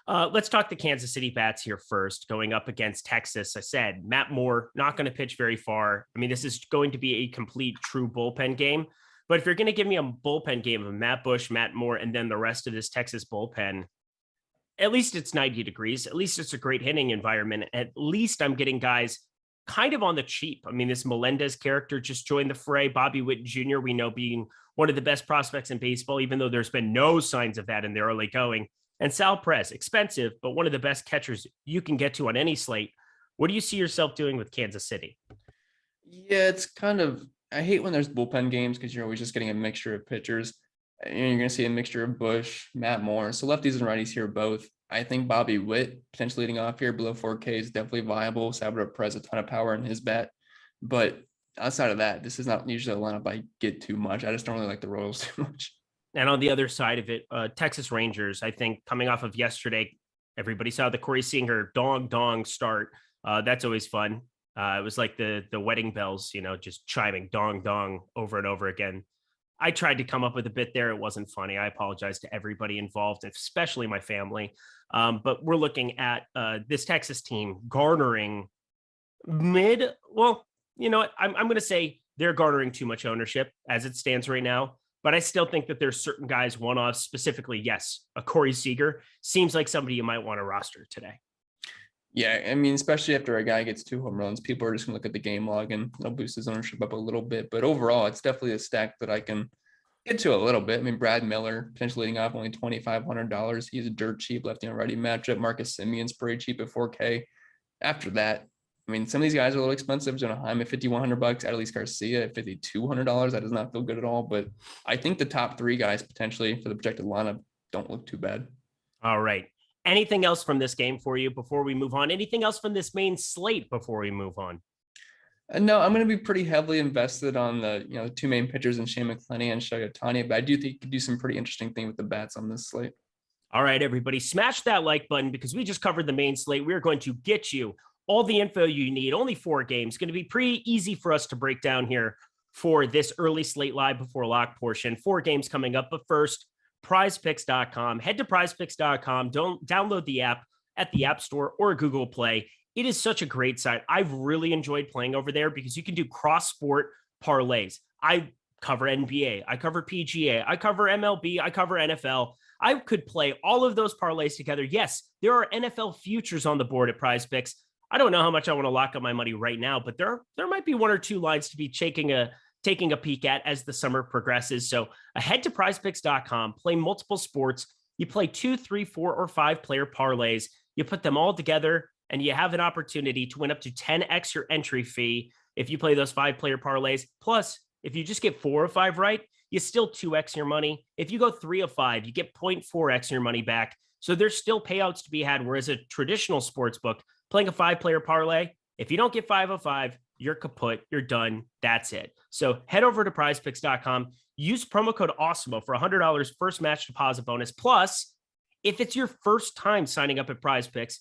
Let's talk the Kansas City bats here first, going up against Texas. I said Matt Moore not going to pitch very far. I mean, this is going to be a complete true bullpen game. But if you're going to give me a bullpen game of Matt Bush, Matt Moore, and then the rest of this Texas bullpen, at least it's 90 degrees. At least it's a great hitting environment. At least I'm getting guys kind of on the cheap. I mean, this Melendez character just joined the fray. Bobby Witt Jr., we know, being one of the best prospects in baseball, even though there's been no signs of that in the early going. And Sal Perez, expensive, but one of the best catchers you can get to on any slate. What do you see yourself doing with Kansas City? Yeah, it's kind of I hate when there's bullpen games because you're always just getting a mixture of pitchers. And you're going to see a mixture of Bush, Matt Moore. So lefties and righties here both. I think Bobby Witt potentially leading off here below 4K is definitely viable. Salvador Perez, a ton of power in his bat. But outside of that, this is not usually a lineup I get too much. I just don't really like the Royals too much. And on the other side of it, Texas Rangers, I think coming off of yesterday, everybody saw the Corey Seager dong dong start. That's always fun. It was like the wedding bells, just chiming dong dong over and over again. I tried to come up with a bit there. It wasn't funny. I apologize to everybody involved, especially my family. But we're looking at this Texas team garnering well, you know what? I'm going to say they're garnering too much ownership as it stands right now. But I still think that there's certain guys, one-offs, specifically, yes, a Corey Seager seems like somebody you might want to roster today. Yeah, I mean, especially after a guy gets 2 home runs, people are just going to look at the game log and it'll boost his ownership up a little bit. But overall, it's definitely a stack that I can get to a little bit. I mean, Brad Miller, potentially leading off only $2,500. He's a dirt cheap lefty and righty matchup. Marcus Simeon's pretty cheap at 4K. After that, I mean, some of these guys are a little expensive. Jonah Heim at $5,100, Adolis Garcia at $5,200. That does not feel good at all. But I think the top 3 guys potentially for the projected lineup don't look too bad. All right. Anything else from this game for you before we move on? Anything else from this main slate before we move on? No, I'm going to be pretty heavily invested on the 2 main pitchers in Shane McClanahan and Shohei Ohtani, but I do think you could do some pretty interesting thing with the bats on this slate. All right, everybody, smash that like button because we just covered the main slate. We're going to get you all the info you need. Only 4 games. Going to be pretty easy for us to break down here for this early slate live before lock portion. 4 games coming up, but first, prizepicks.com. Head to prizepicks.com. Don't download the app at the App Store or Google Play. It is such a great site. I've really enjoyed playing over there because you can do cross-sport parlays. I cover NBA. I cover PGA. I cover MLB. I cover NFL. I could play all of those parlays together. Yes, there are NFL futures on the board at PrizePicks. I don't know how much I want to lock up my money right now, but there might be 1 or 2 lines to be taking a peek at as the summer progresses. So head to prizepicks.com, play multiple sports. You play 2, 3, 4, or 5 player parlays. You put them all together and you have an opportunity to win up to 10x your entry fee if you play those 5 player parlays. Plus, if you just get 4 of 5 right, you still 2x your money. If you go 3 of 5, you get 0.4x your money back. So there's still payouts to be had. Whereas a traditional sports book, playing a 5 player parlay, if you don't get 5 of 5, you're kaput. You're done. That's it. So head over to prizepicks.com. Use promo code Awesemo for $100 first match deposit bonus. Plus, if it's your first time signing up at PrizePicks,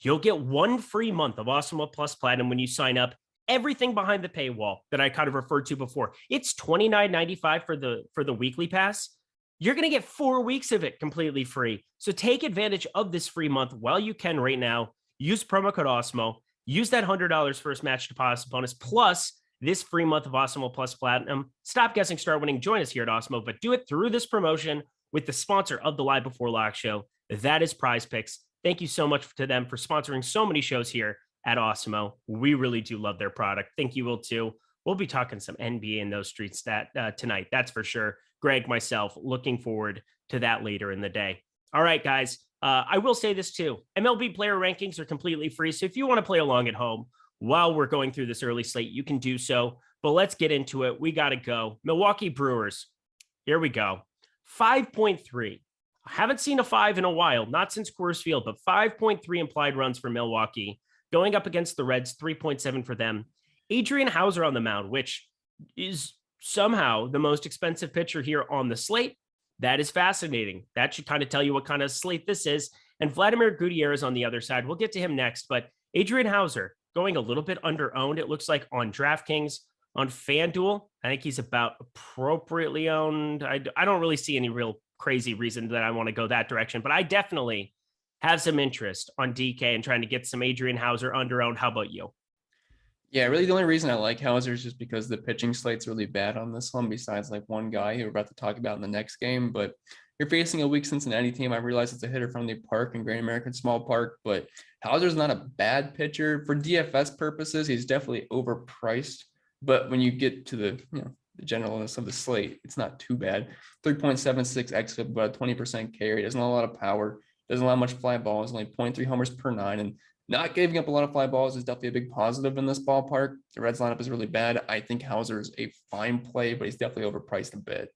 you'll get 1 free month of Awesemo Plus Platinum when you sign up. Everything behind the paywall that I kind of referred to before. It's $29.95 for the weekly pass. You're going to get 4 weeks of it completely free. So take advantage of this free month while you can right now. Use promo code Awesemo. Use that $100 first match deposit bonus plus this free month of Awesemo Plus Platinum. Stop guessing, start winning. Join us here at Awesemo, but do it through this promotion with the sponsor of the Live Before Lock show. That is PrizePicks. Thank you so much to them for sponsoring so many shows here at Awesemo. We really do love their product. Think you will too. We'll be talking some NBA in those streets tonight. That's for sure. Greg, myself, looking forward to that later in the day. All right, guys. I will say this too. MLB player rankings are completely free. So if you want to play along at home while we're going through this early slate, you can do so. But let's get into it. We got to go. Milwaukee Brewers. Here we go. 5.3. I haven't seen a 5 in a while, not since Coors Field, but 5.3 implied runs for Milwaukee. Going up against the Reds, 3.7 for them. Adrian Hauser on the mound, which is somehow the most expensive pitcher here on the slate. That is fascinating. That should kind of tell you what kind of slate this is. And Vladimir Gutierrez on the other side. We'll get to him next, but Adrian Hauser going a little bit under-owned, it looks like, on DraftKings. On FanDuel, I think he's about appropriately owned. I don't really see any real crazy reason that I want to go that direction, but I definitely have some interest on DK and trying to get some Adrian Hauser under-owned. How about you? Yeah, really the only reason I like Hauser is just because the pitching slate's really bad on this one, besides like one guy who we're about to talk about in the next game. But you're facing a weak Cincinnati team. I realize it's a hitter-friendly park in Great American Small Park, but Hauser's not a bad pitcher. For DFS purposes, he's definitely overpriced. But when you get to the generalness of the slate, it's not too bad. 3.76 xFIP, about a 20% carry. Doesn't have a lot of power. Doesn't allow much fly balls. Only 0.3 homers per 9. And not giving up a lot of fly balls is definitely a big positive in this ballpark. The Reds lineup is really bad. I think Hauser is a fine play, but he's definitely overpriced a bit.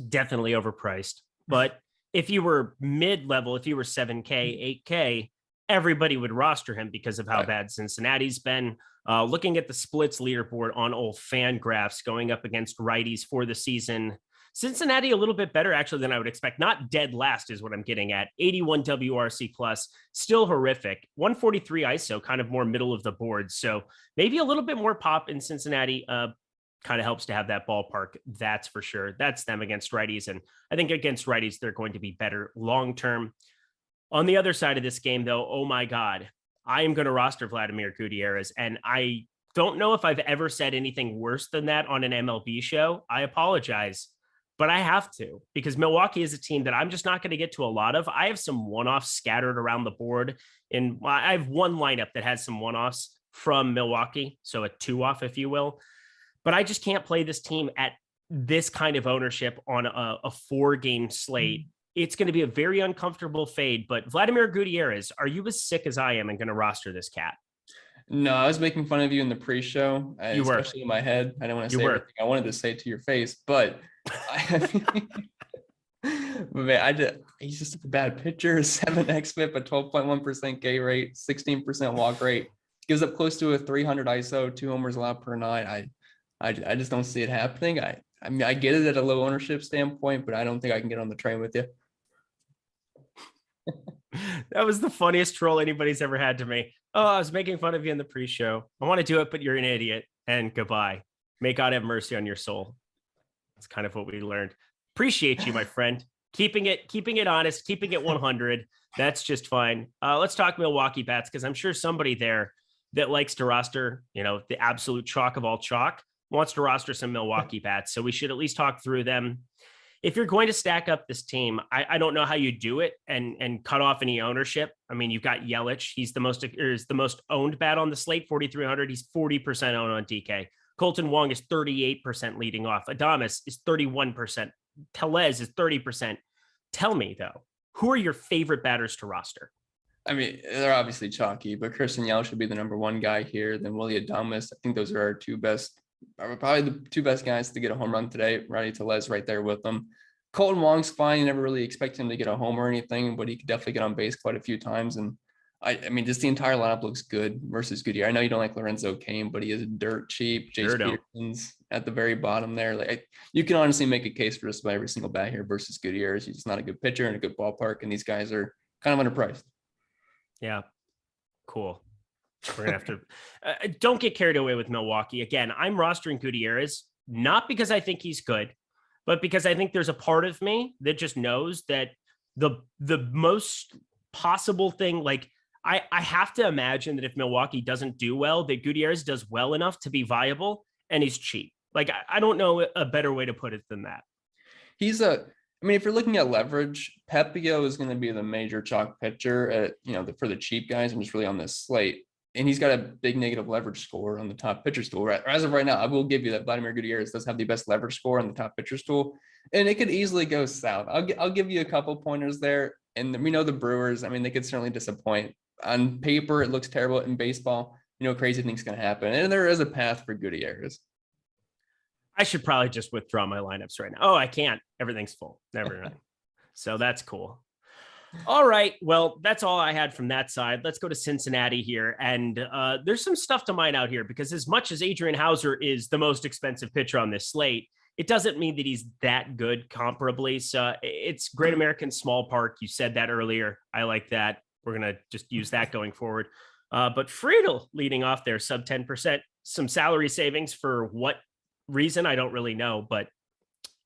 Definitely overpriced. But if you were mid-level, if you were 7K, 8K, everybody would roster him because of how bad Cincinnati's been. Looking at the splits leaderboard on old FanGraphs going up against righties for the season, Cincinnati a little bit better actually than I would expect. Not dead last is what I'm getting at. 81 WRC plus, still horrific. 143 ISO, kind of more middle of the board. So maybe a little bit more pop in Cincinnati. Kind of helps to have that ballpark. That's for sure. That's them against righties. And I think against righties, they're going to be better long-term. On the other side of this game, though, oh my God, I am going to roster Vladimir Gutierrez. And I don't know if I've ever said anything worse than that on an MLB show. I apologize, but I have to, because Milwaukee is a team that I'm just not going to get to a lot of. I have some one-offs scattered around the board. And I have one lineup that has some one-offs from Milwaukee. So a 2-off, if you will. But I just can't play this team at this kind of ownership on a 4-game slate. It's going to be a very uncomfortable fade. But Vladimir Gutierrez, are you as sick as I am and going to roster this cat? No, I was making fun of you in the pre-show, especially in my head. I didn't want to say everything I wanted to say to your face, but man, he's just a bad pitcher. 7 xFIP, a 12.1% K rate, 16% walk rate, gives up close to a 300 ISO, 2 homers allowed per night. I just don't see it happening. I mean, I get it at a low ownership standpoint, but I don't think I can get on the train with you. That was the funniest troll anybody's ever had to me. Oh, I was making fun of you in the pre-show. I want to do it, but you're an idiot. And goodbye. May God have mercy on your soul. That's kind of what we learned. Appreciate you, my friend. Keeping it honest, keeping it 100. That's just fine. Let's talk Milwaukee bats, because I'm sure somebody there that likes to roster, the absolute chalk of all chalk, wants to roster some Milwaukee bats. So we should at least talk through them. If you're going to stack up this team, I don't know how you do it and cut off any ownership. I mean, you've got Yelich. He's the most owned bat on the slate, 4,300. He's 40% owned on DK. Colton Wong is 38% leading off. Adames is 31%. Tellez is 30%. Tell me, though, who are your favorite batters to roster? I mean, they're obviously chalky, but Christian Yelich should be the number 1 guy here. Then Willie Adames. I think those are probably the 2 best guys to get a home run today. Rowdy Tellez right there with them. Colton Wong's fine. You never really expect him to get a home or anything, but he could definitely get on base quite a few times. And I mean, just the entire lineup looks good versus Gutierrez. I know you don't like Lorenzo Cain, but he is dirt cheap. Jace Peterson's at the very bottom there. You can honestly make a case for just about every single bat here versus Gutierrez. He's just not a good pitcher and a good ballpark, and these guys are kind of underpriced. Yeah, cool. We're gonna have to don't get carried away with Milwaukee. Again, I'm rostering Gutierrez not because I think he's good, but because I think there's a part of me that just knows that the most possible thing, I have to imagine that if Milwaukee doesn't do well, that Gutierrez does well enough to be viable, and he's cheap. I don't know a better way to put it than that. If you're looking at leverage, Pepio is going to be the major chalk pitcher for the cheap guys. I'm just really on this slate. And he's got a big negative leverage score on the top pitcher stool. As of right now, I will give you that Vladimir Gutierrez does have the best leverage score on the top pitcher stool, and it could easily go south. I'll give you a couple pointers there. And we know the Brewers, they could certainly disappoint. On paper, it looks terrible. In baseball, crazy things can happen. And there is a path for Gutierrez. I should probably just withdraw my lineups right now. Oh, I can't. Everything's full. Never mind. So that's cool. All right. Well, that's all I had from that side. Let's go to Cincinnati here. And there's some stuff to mine out here, because as much as Adrian Hauser is the most expensive pitcher on this slate, it doesn't mean that he's that good comparably. So it's Great American Small Park. You said that earlier. I like that. We're going to just use that going forward. But Friedel leading off there, sub 10%, some salary savings for what reason, I don't really know, but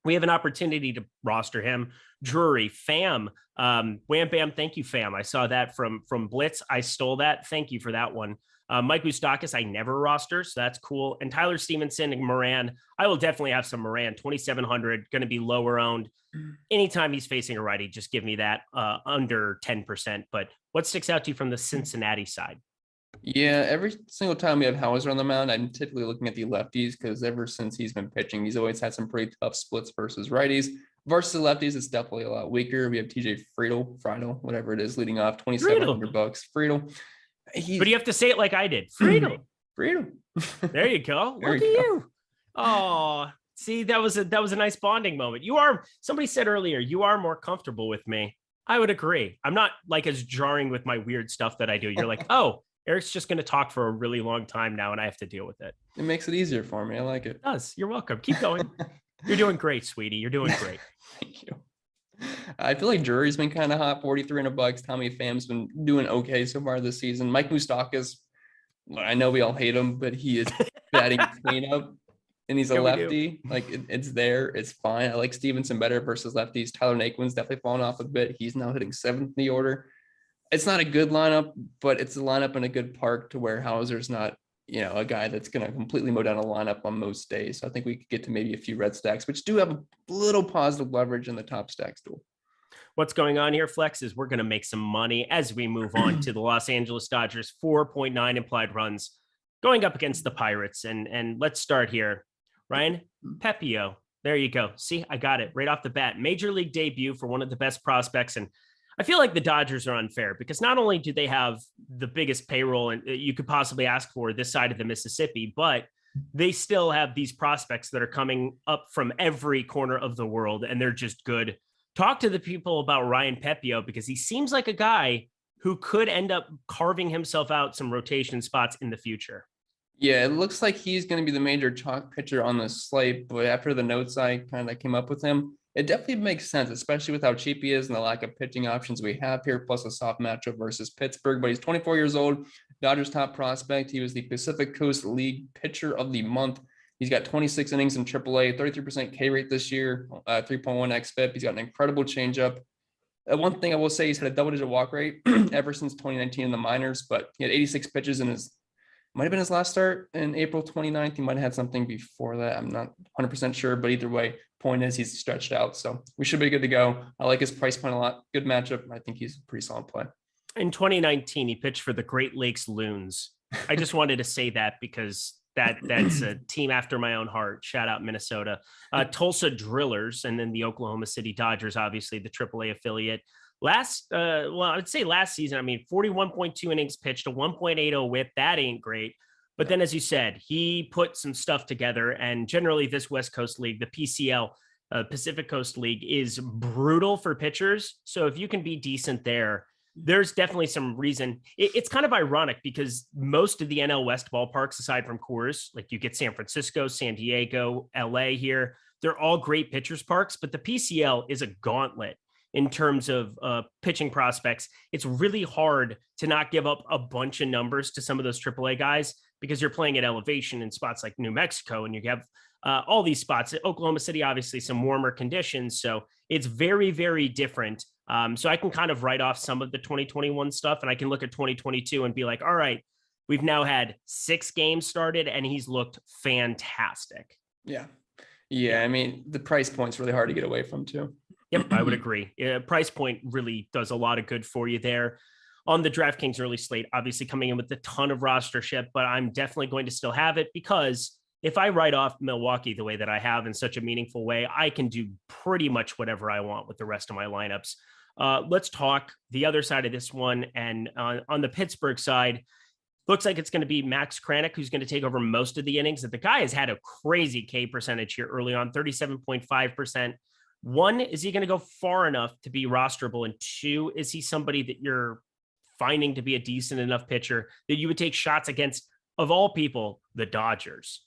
we have an opportunity to roster him. Drury, Pham, Wham Bam, thank you, Pham. I saw that from Blitz. I stole that. Thank you for that one. Mike Moustakas, I never roster, so that's cool. And Tyler Stevenson and Moran, I will definitely have some Moran, 2,700, going to be lower owned. Anytime he's facing a righty, just give me that under 10%. But what sticks out to you from the Cincinnati side? Yeah, every single time we have Hauser on the mound, I'm typically looking at the lefties, because ever since he's been pitching, he's always had some pretty tough splits versus righties. Versus lefties, it's definitely a lot weaker. We have TJ Friedel, whatever it is, leading off $2,700. Friedel. But you have to say it like I did. Freedom. Freedom. There you go. There Look we at go. you. Oh, see, that was a nice bonding moment. Somebody said earlier, you are more comfortable with me. I would agree. I'm not like as jarring with my weird stuff that I do. You're like, oh, Eric's just going to talk for a really long time now, and I have to deal with it. It makes it easier for me. I like it. It does. You're welcome. Keep going. You're doing great, sweetie. You're doing great. Thank you. I feel like Drury's been kind of hot, $4,300. Tommy Pham's been doing okay so far this season. Mike Moustakas, I know we all hate him, but he is batting cleanup, and he's a lefty. Like it's there, it's fine. I like Stevenson better versus lefties. Tyler Naquin's definitely fallen off a bit. He's now hitting 7th in the order. It's not a good lineup, but it's a lineup in a good park to where Hauser's not, a guy that's going to completely mow down a lineup on most days. So I think we could get to maybe a few red stacks, which do have a little positive leverage in the top stacks tool. What's going on here, Flex, is we're going to make some money as we move on to the Los Angeles Dodgers, 4.9 implied runs going up against the Pirates. And let's start here. Ryan Pepiot. There you go. See, I got it right off the bat. Major league debut for one of the best prospects. And I feel like the Dodgers are unfair because not only do they have the biggest payroll and you could possibly ask for this side of the Mississippi, but they still have these prospects that are coming up from every corner of the world, and they're just good. Talk to the people about Ryan Pepiot because he seems like a guy who could end up carving himself out some rotation spots in the future. Yeah, it looks like he's going to be the major chalk pitcher on the slate, but after the notes I kind of came up with him, it definitely makes sense, especially with how cheap he is and the lack of pitching options we have here, plus a soft matchup versus Pittsburgh. But he's 24 years old, Dodgers top prospect. He was the Pacific Coast League Pitcher of the Month. He's got 26 innings in AAA, 33% K rate this year, 3.1 xFIP. He's got an incredible changeup. One thing I will say, he's had a double-digit walk rate ever since 2019 in the minors, but he had 86 pitches in might have been his last start in April 29th. He might have had something before that. I'm not 100% sure, but either way, point is he's stretched out. So we should be good to go. I like his price point a lot. Good matchup. I think he's a pretty solid play. In 2019, he pitched for the Great Lakes Loons. I just wanted to say that because that's a team after my own heart. Shout out Minnesota. Tulsa Drillers, and then the Oklahoma City Dodgers, obviously the AAA affiliate. I'd say last season, 41.2 innings pitched, a 1.80 whip. That ain't great. But then, as you said, he put some stuff together. And generally, this West Coast League, the PCL, Pacific Coast League, is brutal for pitchers. So if you can be decent there, there's definitely some reason. It's kind of ironic because most of the NL West ballparks, aside from Coors, like you get San Francisco, San Diego, LA here, they're all great pitchers parks. But the PCL is a gauntlet in terms of pitching prospects. It's really hard to not give up a bunch of numbers to some of those AAA guys because you're playing at elevation in spots like New Mexico, and you have all these spots. Oklahoma City, obviously some warmer conditions. So it's very, very different. So I can kind of write off some of the 2021 stuff, and I can look at 2022 and be like, all right, we've now had 6 games started and he's looked fantastic. Yeah. The price point's really hard to get away from too. Yep, I would agree. Price point really does a lot of good for you there. On the DraftKings early slate, obviously coming in with a ton of rostership, but I'm definitely going to still have it because if I write off Milwaukee the way that I have in such a meaningful way, I can do pretty much whatever I want with the rest of my lineups. Let's talk the other side of this one. And on the Pittsburgh side, looks like it's going to be Max Kranick, who's going to take over most of the innings. The guy has had a crazy K percentage here early on, 37.5%. 1, is he going to go far enough to be rosterable? And 2, is he somebody that you're finding to be a decent enough pitcher that you would take shots against, of all people, the Dodgers?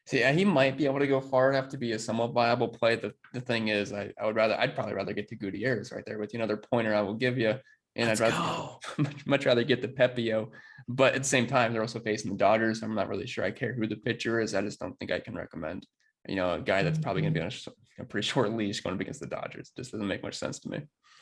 So yeah, he might be able to go far enough to be a somewhat viable play. The thing is, I'd probably rather get to Gutierrez right there with another pointer I will give you. And I'd rather much rather get the Pepiot. But at the same time, they're also facing the Dodgers. I'm not really sure I care who the pitcher is. I just don't think I can recommend, a guy that's probably going to be on a pretty short leash going up against the Dodgers. Just doesn't make much sense to me.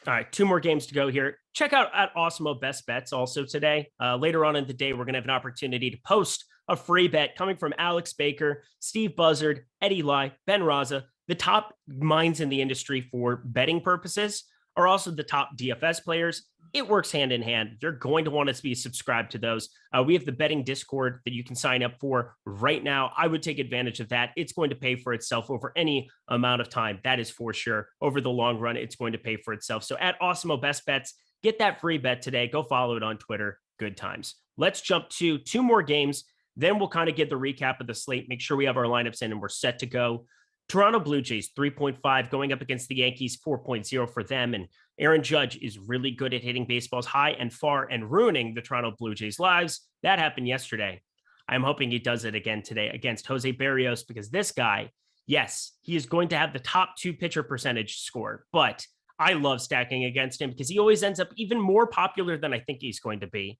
All right, 2 more games to go here. Check out at Awesemo Best Bets also today. Later on in the day, we're going to have an opportunity to post a free bet coming from Alex Baker, Steve Buzzard, Eddie Lai, Ben Raza. The top minds in the industry for betting purposes are also the top DFS players. It works hand in hand. You're going to want to be subscribed to those. We have the betting Discord that you can sign up for right now. I would take advantage of that. It's going to pay for itself over any amount of time. That is for sure. Over the long run, it's going to pay for itself. So at Awesemo Best Bets, get that free bet today. Go follow it on Twitter good times. Let's jump to two more games. Then we'll kind of get the recap of the slate, make sure we have our lineups in and we're set to go. Toronto Blue Jays 3.5 going up against the Yankees 4.0 for them. And Aaron Judge is really good at hitting baseballs high and far and ruining the Toronto Blue Jays' lives. That happened yesterday. I'm hoping he does it again today against Jose Berrios, because this guy, yes, he is going to have the top 2 pitcher percentage score, but I love stacking against him because he always ends up even more popular than I think he's going to be.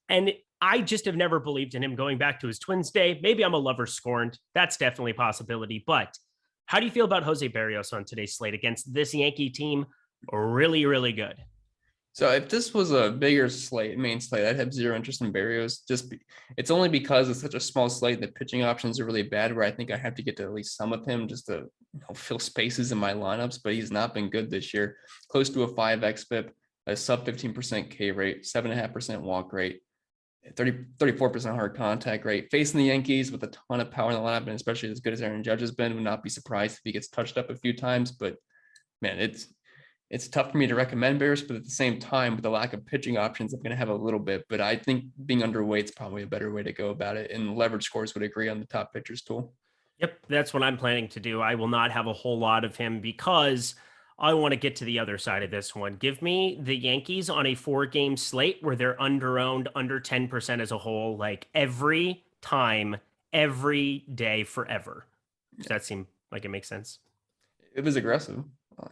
And I just have never believed in him going back to his Twins day. Maybe I'm a lover scorned. That's definitely a possibility. But how do you feel about Jose Berrios on today's slate against this Yankee team? Really, really good. So if this was a bigger main slate, I'd have zero interest in Berrios. It's only because it's such a small slate that pitching options are really bad, where I think I have to get to at least some of him just to fill spaces in my lineups. But he's not been good this year. Close to a 5x FIP, a sub 15% K rate, 7.5% walk rate, 34% hard contact rate. Facing the Yankees with a ton of power in the lineup, and especially as good as Aaron Judge has been, would not be surprised if he gets touched up a few times. But man, it's tough for me to recommend Bears, but at the same time, with the lack of pitching options, I'm going to have a little bit. But I think being underweight is probably a better way to go about it. And leverage scores would agree on the top pitchers tool. Yep, that's what I'm planning to do. I will not have a whole lot of him because I want to get to the other side of this one. Give me the Yankees on a 4-game slate where they're under-owned, under 10% as a whole, like every time, every day, forever. Does that seem like it makes sense? It was aggressive.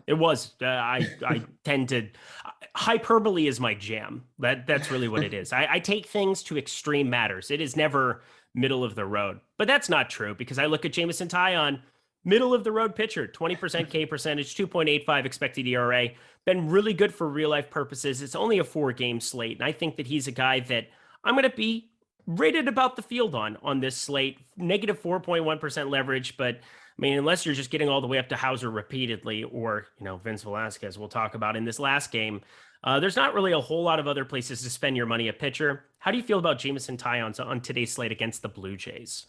It was. I tend to hyperbole is my jam. That's really what it is. I take things to extreme matters. It is never middle of the road, but that's not true because I look at Jameson Taillon, middle of the road pitcher, 20% K percentage, 2.85 expected ERA, been really good for real life purposes. It's only a 4-game slate, and I think that he's a guy that I'm going to be rated about the field on this slate. Negative 4.1% leverage, but I mean, unless you're just getting all the way up to Hauser repeatedly, or, Vince Velasquez we'll talk about in this last game, there's not really a whole lot of other places to spend your money at pitcher. How do you feel about Jameson Taillon on today's slate against the Blue Jays?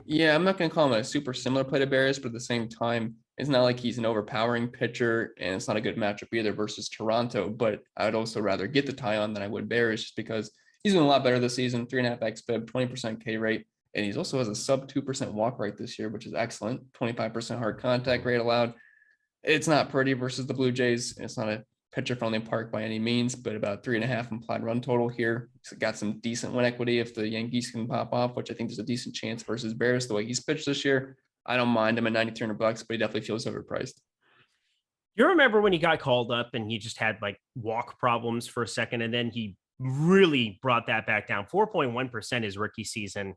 Yeah, I'm not going to call him a super similar play to Berrios, but at the same time, it's not like he's an overpowering pitcher, and it's not a good matchup either versus Toronto. But I would also rather get the Taillon than I would Berrios, just because he's doing a lot better this season, 3.5x FIB, 20% K rate. And he also has a sub 2% walk rate this year, which is excellent. 25% hard contact rate allowed. It's not pretty versus the Blue Jays. It's not a pitcher-friendly park by any means, but about 3.5 implied run total here. He's got some decent win equity if the Yankees can pop off, which I think there's a decent chance versus Bears the way he's pitched this year. I don't mind him at $9,300, but he definitely feels overpriced. You remember when he got called up and he just had like walk problems for a second, and then he really brought that back down. 4.1% his rookie season.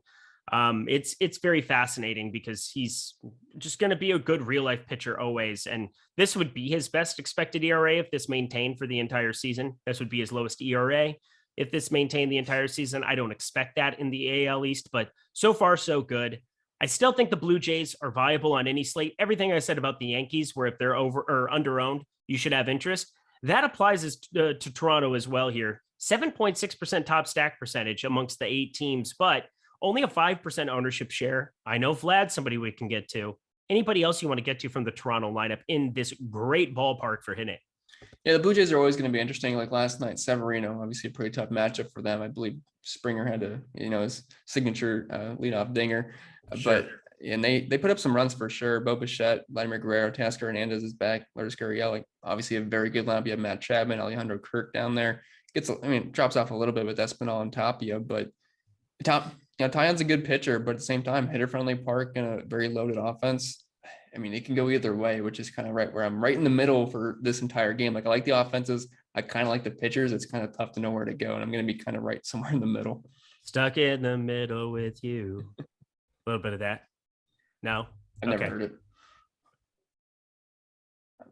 It's very fascinating because he's just going to be a good real life pitcher always. And this would be his best expected ERA if this maintained for the entire season. This would be his lowest ERA if this maintained the entire season. I don't expect that in the AL East, but so far so good. I still think the Blue Jays are viable on any slate. Everything I said about the Yankees, where if they're over or under owned, you should have interest. That applies to Toronto as well here. 7.6% top stack percentage amongst the 8 teams, but only a 5% ownership share. I know Vlad's somebody we can get to. Anybody else you want to get to from the Toronto lineup in this great ballpark for hitting? Yeah, the Blue Jays are always going to be interesting. Like last night, Severino, obviously a pretty tough matchup for them. I believe Springer had his signature leadoff dinger. Sure. But and they put up some runs for sure. Bo Bichette, Vladimir Guerrero, Tasker Hernandez is back. Lourdes Gurriel, like obviously a very good lineup. You have Matt Chapman, Alejandro Kirk down there. Drops off a little bit with Espinal and Tapia, but Taillon's a good pitcher, but at the same time, hitter-friendly park and a very loaded offense. I mean, it can go either way, which is kind of right where I'm right in the middle for this entire game. Like I like the offenses. I kind of like the pitchers. It's kind of tough to know where to go, and I'm going to be kind of right somewhere in the middle. Stuck in the middle with you. A little bit of that. No? I've never heard it.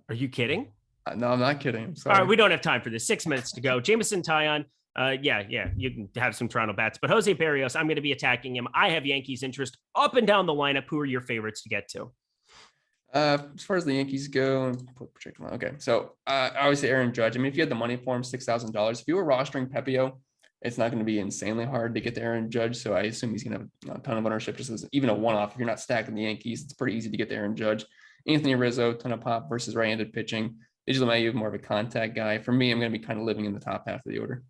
Are you kidding? No, I'm not kidding. I'm sorry. All right, we don't have time for this. 6 minutes to go. Jameson Taillon. Yeah, you can have some Toronto bats, but Jose Berrios, I'm going to be attacking him. I have Yankees interest up and down the lineup. Who are your favorites to get to? As far as the Yankees go, okay. So obviously Aaron Judge. I mean, if you had the money for him, $6,000. If you were rostering Pepio, it's not going to be insanely hard to get to Aaron Judge. So I assume he's going to have a ton of ownership. Just as even a one-off, if you're not stacking the Yankees, it's pretty easy to get to Aaron Judge. Anthony Rizzo, ton of pop versus right-handed pitching. Digital Mayu, more of a contact guy. For me, I'm going to be kind of living in the top half of the order.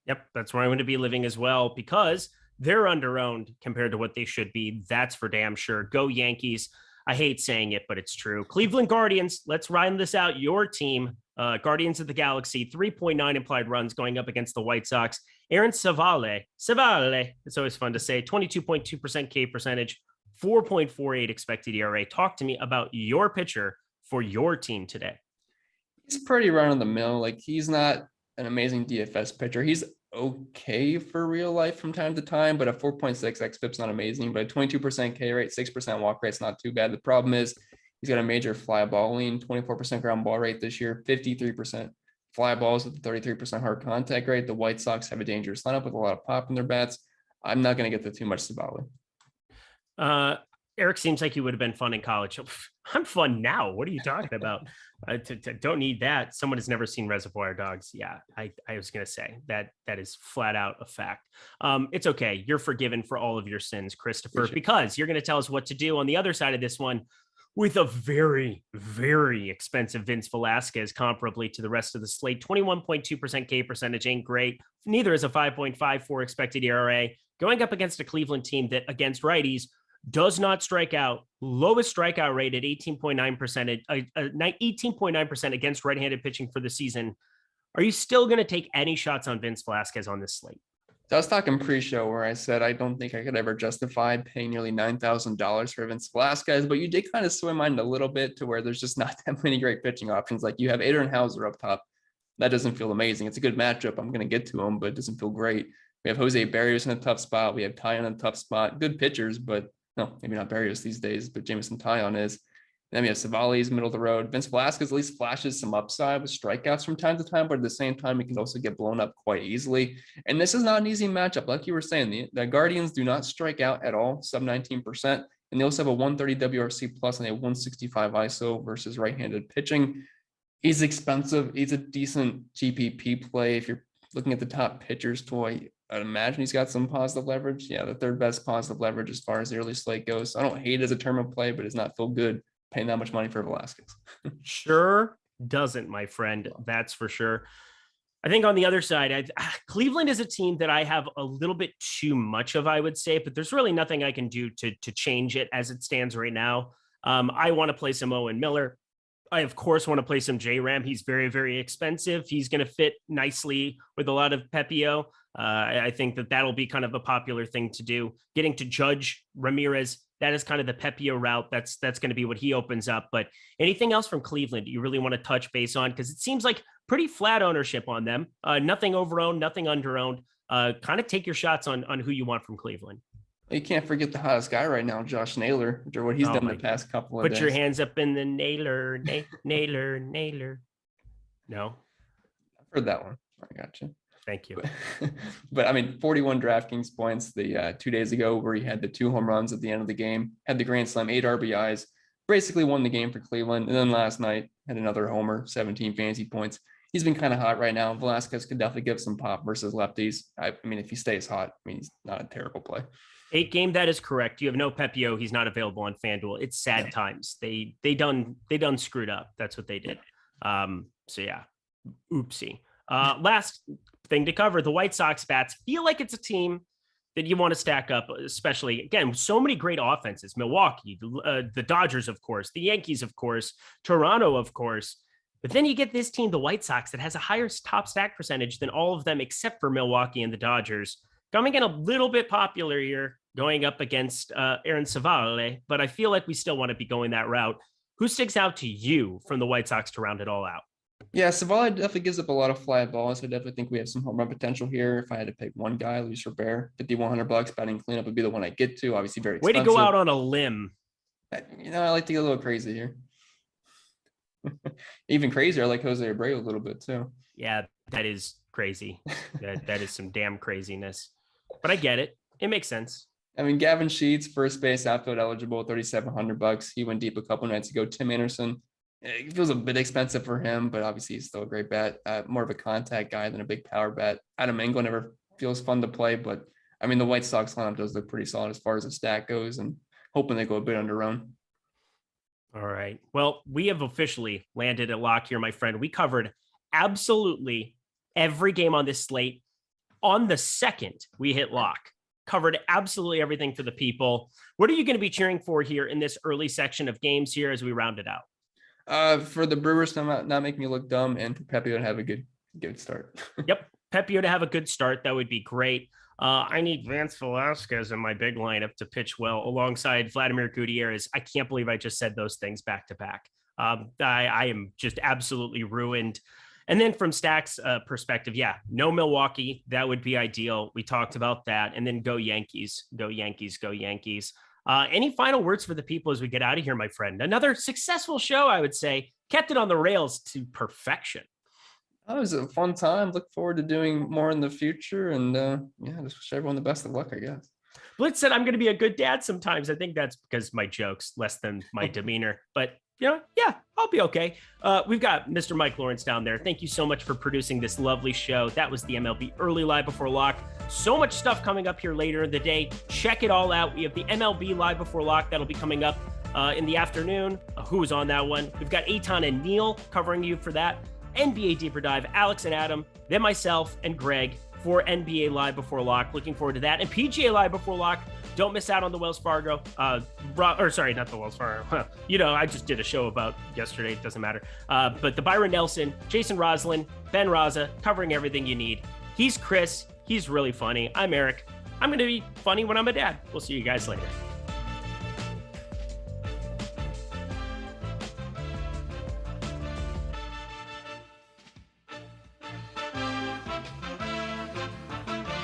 Yep, that's where I'm going to be living as well because they're underowned compared to what they should be. That's for damn sure. Go Yankees. I hate saying it, but it's true. Cleveland Guardians, let's ride this out. Your team, Guardians of the Galaxy, 3.9 implied runs going up against the White Sox. Aaron Savale, it's always fun to say, 22.2% K percentage, 4.48 expected ERA. Talk to me about your pitcher for your team today. He's pretty run of the mill. Like, he's not an amazing DFS pitcher. He's okay for real life from time to time, but a 4.6 xFIP's not amazing, but a 22% K rate, 6% walk rate's not too bad. The problem is he's got a major fly ball lean, 24% ground ball rate this year, 53% fly balls with a 33% hard contact rate. The White Sox have a dangerous lineup with a lot of pop in their bats. I'm not going to get to too much Savale. Eric seems like he would have been fun in college. I'm fun now. What are you talking about? Don't need that. Someone has never seen Reservoir Dogs. Yeah, I was going to say that is flat out a fact. It's okay. You're forgiven for all of your sins, Christopher, because you're going to tell us what to do on the other side of this one with a very, very expensive Vince Velasquez, comparably to the rest of the slate. 21.2% K percentage ain't great. Neither is a 5.54 expected ERA. Going up against a Cleveland team that against righties does not strike out, lowest strikeout rate at 18.9%, 18.9% against right-handed pitching for the season. Are you still going to take any shots on Vince Velasquez on this slate? So I was talking pre-show where I said I don't think I could ever justify paying nearly $9,000 for Vince Velasquez, but you did kind of sway mine a little bit to where there's just not that many great pitching options. Like, you have Adrian Hauser up top. That doesn't feel amazing. It's a good matchup. I'm going to get to him, but it doesn't feel great. We have Jose Berrios in a tough spot. We have Taillon in a tough spot. Good pitchers, but no, maybe not Berrios these days, but Jameson Taillon is. And then we have Savale's middle of the road. Vince Velasquez at least flashes some upside with strikeouts from time to time, but at the same time, he can also get blown up quite easily. And this is not an easy matchup. Like you were saying, the Guardians do not strike out at all, sub 19%. And they also have a 130 WRC plus and a 165 ISO versus right-handed pitching. He's expensive. He's a decent GPP play. If you're looking at the top pitchers toy, I'd imagine he's got some positive leverage. Yeah, the third best positive leverage as far as the early slate goes. So I don't hate it as a term of play, but it's not feel good paying that much money for Velasquez. Sure doesn't, my friend. That's for sure. I think on the other side, Cleveland is a team that I have a little bit too much of, I would say, but there's really nothing I can do to change it as it stands right now. I want to play some Owen Miller. I, of course, want to play some J-Ram. He's very, very expensive. He's going to fit nicely with a lot of Pepio. I think that that'll be kind of a popular thing to do. Getting to Judge Ramirez, that is kind of the Pepio route. That's going to be what he opens up. But anything else from Cleveland you really want to touch base on? Because it seems like pretty flat ownership on them. Nothing overowned, nothing underowned. Kind of take your shots on who you want from Cleveland. You can't forget the hottest guy right now, Josh Naylor, or what he's done the past couple of days. Put your hands up in the Naylor. No? I've heard that one. I got you. Thank you. But I mean, 41 DraftKings points 2 days ago, where he had the 2 home runs at the end of the game, had the grand slam, 8 RBIs, basically won the game for Cleveland. And then last night had another homer, 17 fantasy points. He's been kind of hot right now. Velasquez could definitely give some pop versus lefties. I mean, if he stays hot, I mean, he's not a terrible play. 8 game, that is correct. You have no Pepio. He's not available on FanDuel. It's sad times. They done screwed up. That's what they did. So yeah, oopsie. Last thing to cover, the White Sox bats feel like it's a team that you want to stack up, especially, again, so many great offenses. Milwaukee, the Dodgers, of course, the Yankees, of course, Toronto, of course. But then you get this team, the White Sox, that has a higher top stack percentage than all of them except for Milwaukee and the Dodgers. Coming in a little bit popular here, going up against Aaron Savale, but I feel like we still want to be going that route. Who sticks out to you from the White Sox to round it all out? Yeah, Savale definitely gives up a lot of fly balls. I definitely think we have some home run potential here. If I had to pick one guy, Luis Robert, $5,100 batting cleanup would be the one I get to. Obviously, very expensive. Way to go out on a limb. I like to get a little crazy here. Even crazier, I like Jose Abreu a little bit too. Yeah, that is crazy. that is some damn craziness. But I get it. It makes sense. I mean, Gavin Sheets, first base, outfield eligible, $3,700. He went deep a couple nights ago. Tim Anderson, it feels a bit expensive for him, but obviously he's still a great bat. More of a contact guy than a big power bat. Adam Engel never feels fun to play, but I mean, the White Sox lineup does look pretty solid as far as the stack goes, and hoping they go a bit underrun. All right. Well, we have officially landed a lock here, my friend. We covered absolutely every game on this slate. on the second, we hit lock. Covered absolutely everything for the people. What are you going to be cheering for here in this early section of games here as we round it out? For the Brewers to not make me look dumb, and for Pepe to have a good start. Yep, Pepe to have a good start. That would be great. I need Vance Velasquez in my big lineup to pitch well alongside Vladimir Gutierrez. I can't believe I just said those things back to back. I am just absolutely ruined. And then from Stack's perspective, yeah, no Milwaukee. That would be ideal. We talked about that. And then go Yankees, go Yankees, go Yankees. Any final words for the people as we get out of here, my friend? Another successful show, I would say. Kept it on the rails to perfection. That was a fun time. Look forward to doing more in the future. And just wish everyone the best of luck, I guess. Blitz said I'm going to be a good dad sometimes. I think that's because my jokes less than my demeanor. But yeah, I'll be okay. We've got Mr. Mike Lawrence down there. Thank you so much for producing this lovely show. That was the MLB Early Live Before Lock. So much stuff coming up here later in the day. Check it all out. We have the MLB Live Before Lock. That'll be coming up in the afternoon. Who's on that one? We've got Eitan and Neil covering you for that. NBA Deeper Dive, Alex and Adam, then myself and Greg for NBA Live Before Lock. Looking forward to that. And PGA Live Before Lock. Don't miss out on the Wells Fargo, not the Wells Fargo. I just did a show about yesterday. It doesn't matter. But the Byron Nelson, Jason Roslin, Ben Raza, covering everything you need. He's Chris. He's really funny. I'm Eric. I'm going to be funny when I'm a dad. We'll see you guys later.